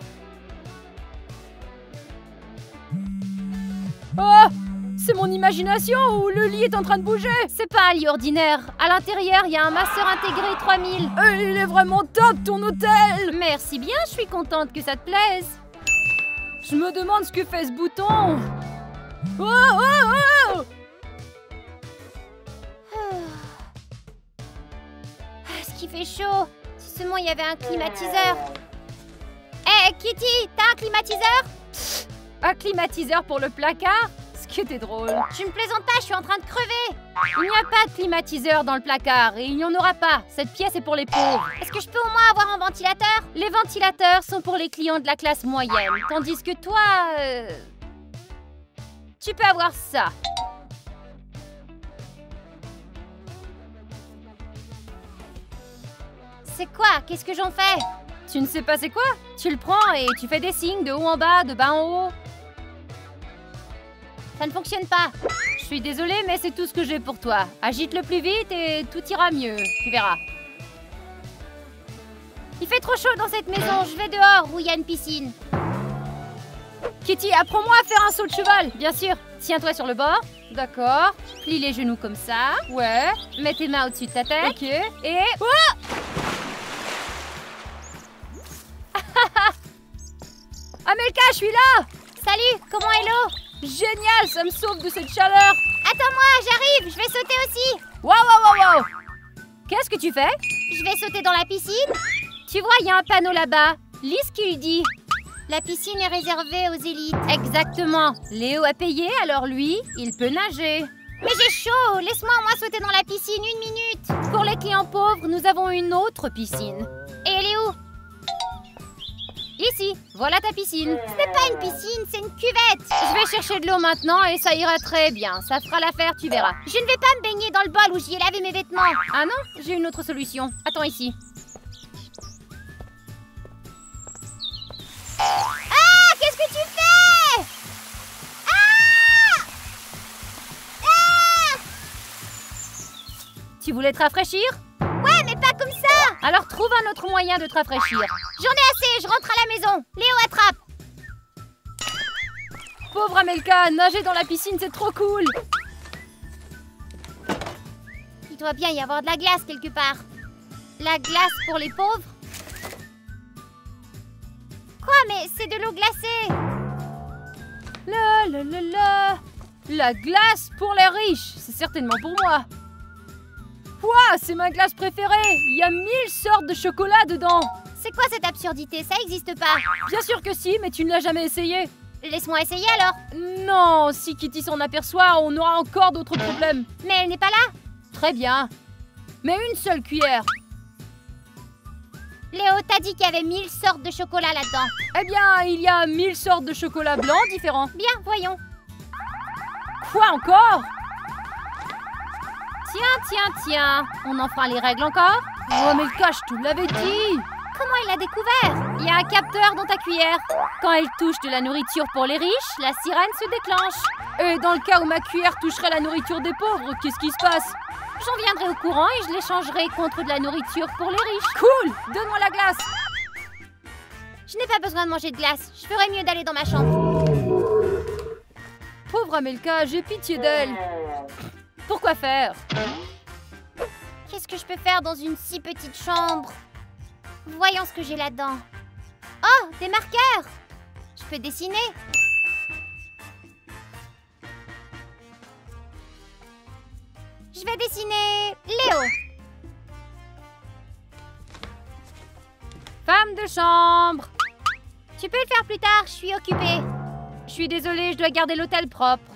Speaker 2: Oh! C'est mon imagination ou le lit est en train de bouger? C'est pas un lit ordinaire. À l'intérieur, il y a un masseur intégré 3000. Il est vraiment top, ton hôtel! Merci bien, je suis contente que ça te plaise. Je me demande ce que fait ce bouton. Oh, oh, oh!
Speaker 1: Est-ce qu'il fait chaud? Si seulement il y avait un climatiseur. Hé, Kitty, t'as un climatiseur?
Speaker 2: Un climatiseur pour le placard? Ce qui était drôle.
Speaker 1: Tu me plaisantes pas, je suis en train de crever.
Speaker 2: Il n'y a pas de climatiseur dans le placard et il n'y en aura pas. Cette pièce est pour les pauvres.
Speaker 1: Est-ce que je peux au moins avoir un ventilateur?
Speaker 2: Les ventilateurs sont pour les clients de la classe moyenne. Tandis que toi... tu peux avoir ça.
Speaker 1: C'est quoi? Qu'est-ce que j'en fais?
Speaker 2: Tu ne sais pas c'est quoi? Tu le prends et tu fais des signes de haut en bas, de bas en haut.
Speaker 1: Ça ne fonctionne pas.
Speaker 2: Je suis désolée, mais c'est tout ce que j'ai pour toi. Agite-le plus vite et tout ira mieux. Tu verras.
Speaker 1: Il fait trop chaud dans cette maison. Je vais dehors où il y a une piscine.
Speaker 2: Kitty, apprends-moi à faire un saut de cheval. Bien sûr. Tiens-toi sur le bord. D'accord. Plie les genoux comme ça. Ouais. Mets tes mains au-dessus de ta tête. Ok. Et... Oh! Amelka, je suis là!
Speaker 1: Salut, comment est l'eau?
Speaker 2: Génial, ça me sauve de cette chaleur!
Speaker 1: Attends-moi, j'arrive, je vais sauter aussi!
Speaker 2: Waouh, waouh, waouh, waouh! Qu'est-ce que tu fais?
Speaker 1: Je vais sauter dans la piscine.
Speaker 2: Tu vois, il y a un panneau là-bas. Lis ce qu'il dit.
Speaker 1: La piscine est réservée aux élites.
Speaker 2: Exactement. Léo a payé, alors lui, il peut nager.
Speaker 1: Mais j'ai chaud. Laisse-moi au moins sauter dans la piscine 1 minute.
Speaker 2: Pour les clients pauvres, nous avons une autre piscine.
Speaker 1: Et elle est où?
Speaker 2: Ici, voilà ta piscine.
Speaker 1: Ce n'est pas une piscine, c'est une cuvette.
Speaker 2: Je vais chercher de l'eau maintenant et ça ira très bien. Ça fera l'affaire, tu verras.
Speaker 1: Je ne vais pas me baigner dans le bol où j'y ai lavé mes vêtements.
Speaker 2: Ah non, j'ai une autre solution. Attends ici.
Speaker 1: Ah, qu'est-ce que tu fais? Ah! Ah!
Speaker 2: Tu voulais te rafraîchir?
Speaker 1: Ouais, mais pas comme ça.
Speaker 2: Alors trouve un autre moyen de te rafraîchir.
Speaker 1: J'en ai assez, je rentre à la maison. Léo attrape.
Speaker 2: Pauvre Amelka, nager dans la piscine, c'est trop cool.
Speaker 1: Il doit bien y avoir de la glace quelque part. La glace pour les pauvres? Quoi, mais c'est de l'eau glacée.
Speaker 2: La. La glace pour les riches, c'est certainement pour moi. Ouah, c'est ma glace préférée. Il y a 1000 sortes de chocolat dedans.
Speaker 1: C'est quoi cette absurdité? Ça existe pas.
Speaker 2: Bien sûr que si, mais tu ne l'as jamais essayé.
Speaker 1: Laisse-moi essayer alors.
Speaker 2: Non, si Kitty s'en aperçoit, on aura encore d'autres problèmes.
Speaker 1: Mais elle n'est pas là.
Speaker 2: Très bien. Mais une seule cuillère.
Speaker 1: Léo, t'as dit qu'il y avait 1000 sortes de chocolat là-dedans.
Speaker 2: Eh bien, il y a 1000 sortes de chocolat blanc différents.
Speaker 1: Bien, voyons.
Speaker 2: Quoi encore? Tiens. On en fera les règles encore? Oh, mais le cas, je te l'avais dit.
Speaker 1: Comment il l'a découvert?
Speaker 2: Il y a un capteur dans ta cuillère. Quand elle touche de la nourriture pour les riches, la sirène se déclenche. Et dans le cas où ma cuillère toucherait la nourriture des pauvres, qu'est-ce qui se passe?
Speaker 1: J'en viendrai au courant et je l'échangerai contre de la nourriture pour les riches.
Speaker 2: Cool! Donne-moi la glace.
Speaker 1: Je n'ai pas besoin de manger de glace. Je ferais mieux d'aller dans ma chambre.
Speaker 2: Pauvre Amelka, j'ai pitié d'elle. Pourquoi faire?
Speaker 1: Qu'est-ce que je peux faire dans une si petite chambre? Voyons ce que j'ai là-dedans. Oh, des marqueurs! Je peux dessiner. Je vais dessiner Léo.
Speaker 2: Femme de chambre.
Speaker 1: Tu peux le faire plus tard, je suis occupée.
Speaker 2: Je suis désolée, je dois garder l'hôtel propre.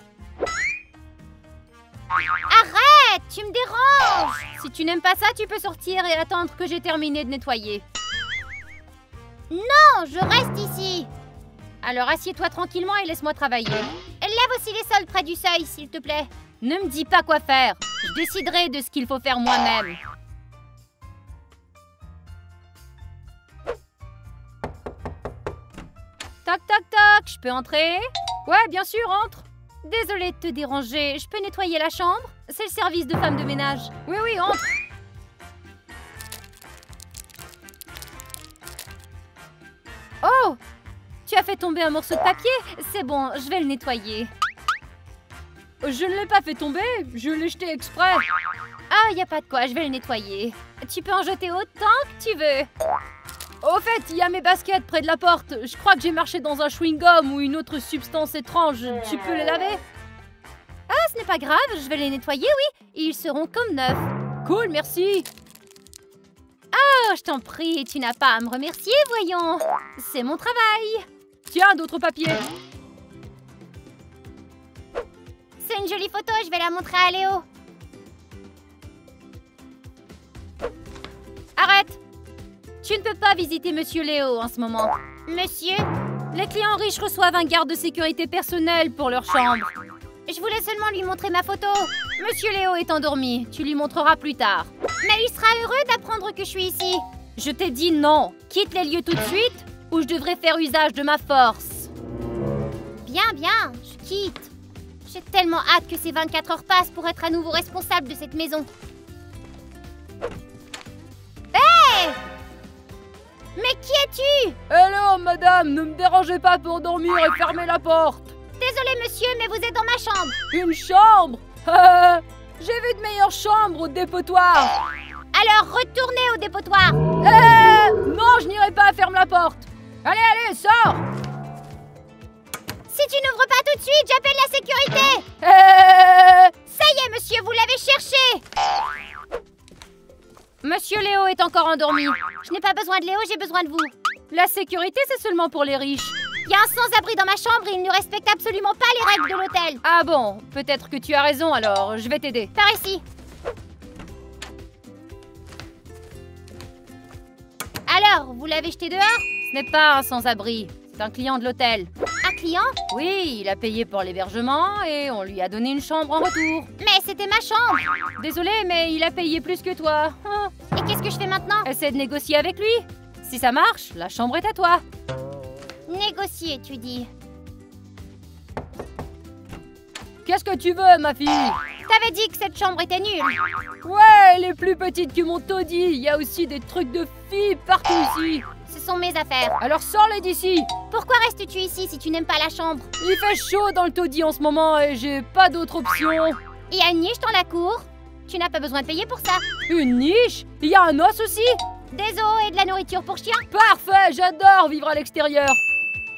Speaker 1: Arrête, tu me déranges.
Speaker 2: Si tu n'aimes pas ça, tu peux sortir et attendre que j'ai terminé de nettoyer.
Speaker 1: Non, je reste ici.
Speaker 2: Alors assieds-toi tranquillement et laisse-moi travailler.
Speaker 1: Lave aussi les sols près du seuil, s'il te plaît.
Speaker 2: Ne me dis pas quoi faire. Je déciderai de ce qu'il faut faire moi-même. Toc, toc, toc, je peux entrer? Ouais, bien sûr, entre. Désolée de te déranger, je peux nettoyer la chambre? C'est le service de femme de ménage. Oui, entre. Oh! Tu as fait tomber un morceau de papier? C'est bon, je vais le nettoyer. Je ne l'ai pas fait tomber, je l'ai jeté exprès. Ah, y a pas de quoi, je vais le nettoyer. Tu peux en jeter autant que tu veux. Au fait, il y a mes baskets près de la porte. Je crois que j'ai marché dans un chewing-gum ou une autre substance étrange. Tu peux les laver? Ah, ce n'est pas grave, je vais les nettoyer, oui. Ils seront comme neufs. Cool, merci. Oh, je t'en prie, tu n'as pas à me remercier, voyons. C'est mon travail. Tiens, d'autres papiers.
Speaker 1: C'est une jolie photo, je vais la montrer à Léo.
Speaker 2: Arrête! Tu ne peux pas visiter Monsieur Léo en ce moment.
Speaker 1: Monsieur?
Speaker 2: Les clients riches reçoivent un garde de sécurité personnel pour leur chambre.
Speaker 1: Je voulais seulement lui montrer ma photo.
Speaker 2: Monsieur Léo est endormi, tu lui montreras plus tard.
Speaker 1: Mais il sera heureux d'apprendre que je suis ici.
Speaker 2: Je t'ai dit non. Quitte les lieux tout de suite ou je devrais faire usage de ma force.
Speaker 1: Bien, je quitte. J'ai tellement hâte que ces 24 heures passent pour être à nouveau responsable de cette maison. Hé! Mais qui es-tu?
Speaker 2: Hello, madame, ne me dérangez pas pour dormir et fermez la porte.
Speaker 1: Désolé, monsieur, mais vous êtes dans ma chambre.
Speaker 2: Une chambre? J'ai vu de meilleures chambres au dépotoir.
Speaker 1: Alors, retournez au dépotoir.
Speaker 2: Non, je n'irai pas, ferme la porte. Allez, sors.
Speaker 1: Si tu n'ouvres pas tout de suite, j'appelle la sécurité. Ça y est, monsieur, vous l'avez cherché.
Speaker 2: Monsieur Léo est encore endormi.
Speaker 1: Je n'ai pas besoin de Léo, j'ai besoin de vous.
Speaker 2: La sécurité, c'est seulement pour les riches.
Speaker 1: y a un sans-abri dans ma chambre et il ne respecte absolument pas les règles de l'hôtel.
Speaker 2: Ah bon, peut-être que tu as raison alors, je vais t'aider.
Speaker 1: Par ici. Alors, vous l'avez jeté dehors?
Speaker 2: Ce n'est pas un sans-abri, c'est un client de l'hôtel.
Speaker 1: Un client?
Speaker 2: Oui, il a payé pour l'hébergement et on lui a donné une chambre en retour.
Speaker 1: Mais c'était ma chambre.
Speaker 2: Désolé, mais il a payé plus que toi.
Speaker 1: Et qu'est-ce que je fais maintenant?
Speaker 2: Essaie de négocier avec lui. Si ça marche, la chambre est à toi.
Speaker 1: Négocier, tu dis.
Speaker 2: Qu'est-ce que tu veux, ma fille?
Speaker 1: T'avais dit que cette chambre était nulle.
Speaker 2: Ouais, elle est plus petite que mon taudis. Il y a aussi des trucs de filles partout ici.
Speaker 1: Ce sont mes affaires.
Speaker 2: Alors sors-les d'ici.
Speaker 1: Pourquoi restes-tu ici si tu n'aimes pas la chambre?
Speaker 2: Il fait chaud dans le taudis en ce moment et j'ai pas d'autre option.
Speaker 1: Il y a une niche dans la cour. Tu n'as pas besoin de payer pour ça.
Speaker 2: Une niche? Il y a un os aussi?
Speaker 1: Des os et de la nourriture pour chien.
Speaker 2: Parfait, j'adore vivre à l'extérieur.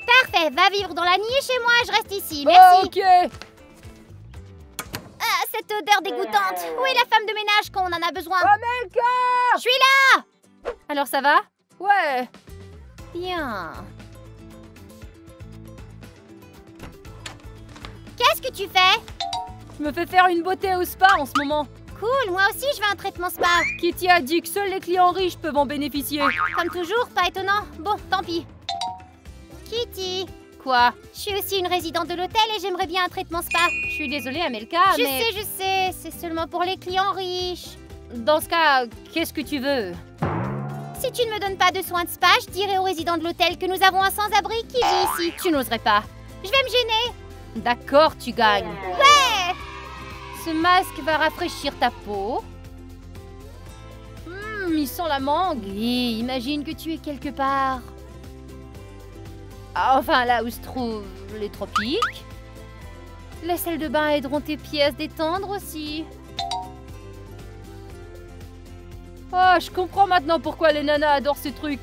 Speaker 1: Parfait, va vivre dans la niche et moi je reste ici. Merci.
Speaker 2: Ok.
Speaker 1: Ah, cette odeur dégoûtante. Où est la femme de ménage quand on en a besoin?
Speaker 2: Amelka!
Speaker 1: Je suis là.
Speaker 2: Alors ça va? Ouais.
Speaker 1: Bien. Qu'est-ce que tu fais?
Speaker 2: Je me fais faire une beauté au spa en ce moment.
Speaker 1: Cool, moi aussi je veux un traitement spa.
Speaker 2: Kitty a dit que seuls les clients riches peuvent en bénéficier.
Speaker 1: Comme toujours, pas étonnant. Bon, tant pis. Kitty,
Speaker 2: Quoi?
Speaker 1: je suis aussi une résidente de l'hôtel et j'aimerais bien un traitement spa.
Speaker 2: Je suis désolée, Amelka, mais...
Speaker 1: Je sais, c'est seulement pour les clients riches.
Speaker 2: Dans ce cas, qu'est-ce que tu veux?
Speaker 1: Si tu ne me donnes pas de soins de spa, je dirai aux résidents de l'hôtel que nous avons un sans-abri qui vit ici.
Speaker 2: Tu n'oserais pas.
Speaker 1: Je vais me gêner.
Speaker 2: D'accord, tu gagnes.
Speaker 1: Ouais.
Speaker 2: Ce masque va rafraîchir ta peau. Il sent la mangue.
Speaker 1: Oui, imagine que tu es quelque part.
Speaker 2: Enfin, là où se trouvent les tropiques. Les salles de bain aideront tes pieds à se détendre aussi. Oh, je comprends maintenant pourquoi les nanas adorent ce truc.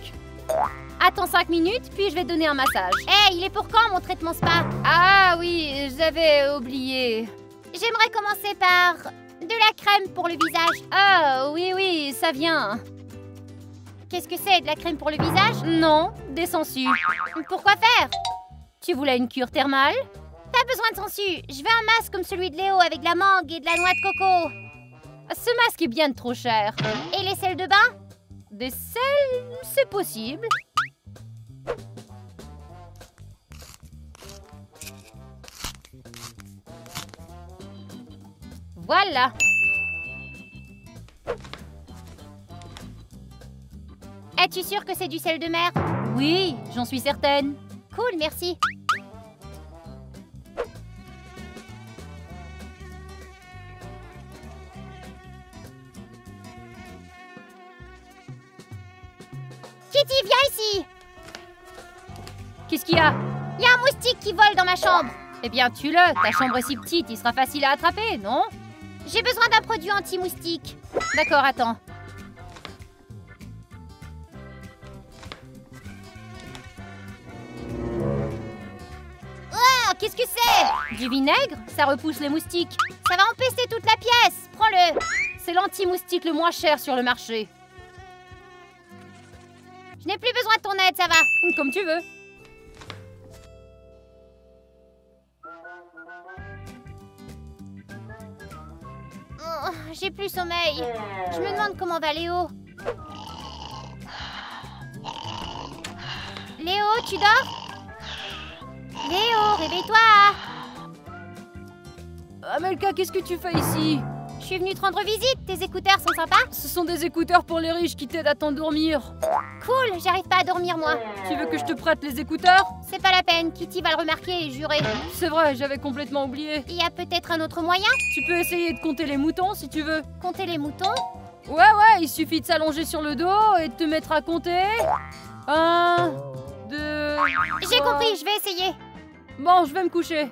Speaker 1: Attends 5 minutes, puis je vais te donner un massage. Hé, il est pour quand mon traitement spa?
Speaker 2: Ah oui, j'avais oublié.
Speaker 1: J'aimerais commencer par de la crème pour le visage.
Speaker 2: Ah oui, ça vient.
Speaker 1: Qu'est-ce que c'est, de la crème pour le visage?
Speaker 2: Non, des sangsues.
Speaker 1: Pourquoi faire?
Speaker 2: Tu voulais une cure thermale?
Speaker 1: Pas besoin de sangsues. Je veux un masque comme celui de Léo avec de la mangue et de la noix de coco.
Speaker 2: Ce masque est bien trop cher.
Speaker 1: Et les sels de bain?
Speaker 2: Des sels, c'est possible. Voilà.
Speaker 1: Es-tu sûre que c'est du sel de mer?
Speaker 2: Oui, j'en suis certaine.
Speaker 1: Cool, merci. Kitty, viens ici.
Speaker 2: Qu'est-ce qu'il y a?
Speaker 1: Il y a un moustique qui vole dans ma chambre.
Speaker 2: Eh bien, tue-le. Ta chambre est si petite, il sera facile à attraper, non?
Speaker 1: J'ai besoin d'un produit anti-moustique.
Speaker 2: D'accord, attends.
Speaker 1: Oh, qu'est-ce que c'est?
Speaker 2: Du vinaigre? Ça repousse les moustiques.
Speaker 1: Ça va empester toute la pièce. Prends-le.
Speaker 2: C'est l'anti-moustique le moins cher sur le marché.
Speaker 1: Je n'ai plus besoin de ton aide, ça va.
Speaker 2: Comme tu veux.
Speaker 1: Oh, j'ai plus sommeil. Je me demande comment va Léo. Léo, tu dors? Léo, réveille-toi.
Speaker 2: Amelka, qu'est-ce que tu fais ici?
Speaker 1: Je suis venue te rendre visite. Tes écouteurs sont sympas?
Speaker 2: Ce sont des écouteurs pour les riches qui t'aident à t'endormir.
Speaker 1: Cool, j'arrive pas à dormir moi.
Speaker 2: Tu veux que je te prête les écouteurs?
Speaker 1: C'est pas la peine, Kitty va le remarquer et jurer.
Speaker 2: C'est vrai, j'avais complètement oublié.
Speaker 1: Il y a peut-être un autre moyen?
Speaker 2: Tu peux essayer de compter les moutons si tu veux.
Speaker 1: Compter les moutons?
Speaker 2: Ouais, il suffit de s'allonger sur le dos et de te mettre à compter. 1, 2...
Speaker 1: J'ai compris, je vais essayer.
Speaker 2: Bon, je vais me coucher.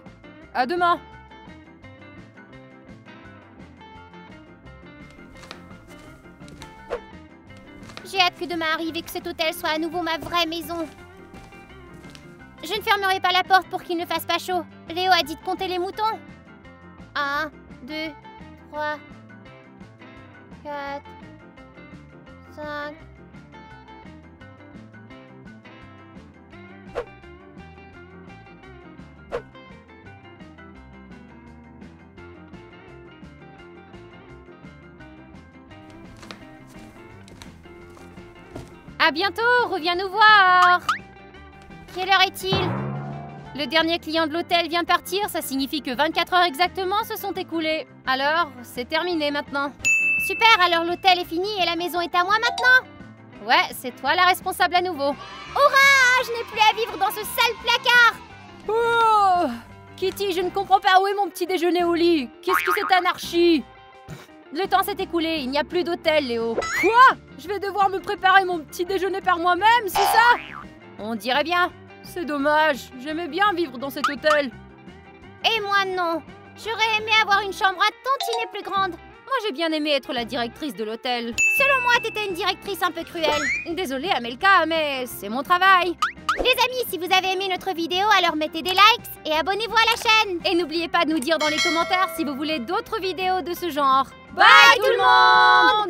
Speaker 2: À demain.
Speaker 1: J'ai hâte que demain arrive et que cet hôtel soit à nouveau ma vraie maison. Je ne fermerai pas la porte pour qu'il ne fasse pas chaud. Léo a dit de compter les moutons. 1, 2, 3, 4, 5... À bientôt, reviens nous voir. Quelle heure est-il?
Speaker 2: Le dernier client de l'hôtel vient de partir, ça signifie que 24 heures exactement se sont écoulées. Alors, c'est terminé maintenant.
Speaker 1: Super, alors l'hôtel est fini et la maison est à moi maintenant?
Speaker 2: Ouais, c'est toi la responsable à nouveau.
Speaker 1: Hurrah! Je n'ai plus à vivre dans ce sale placard!
Speaker 2: Oh! Kitty, je ne comprends pas où est mon petit déjeuner au lit. Qu'est-ce que c'est anarchie? Le temps s'est écoulé, il n'y a plus d'hôtel, Léo. Quoi? Je vais devoir me préparer mon petit déjeuner par moi-même, c'est ça? On dirait bien. C'est dommage, j'aimais bien vivre dans cet hôtel.
Speaker 1: Et moi non. J'aurais aimé avoir une chambre un tantinet plus grande.
Speaker 2: Moi j'ai bien aimé être la directrice de l'hôtel.
Speaker 1: Selon moi, t'étais une directrice un peu cruelle.
Speaker 2: Désolée Amelka, mais c'est mon travail.
Speaker 1: Les amis, si vous avez aimé notre vidéo, alors mettez des likes et abonnez-vous à la chaîne.
Speaker 2: Et n'oubliez pas de nous dire dans les commentaires si vous voulez d'autres vidéos de ce genre.
Speaker 1: Bye tout le monde!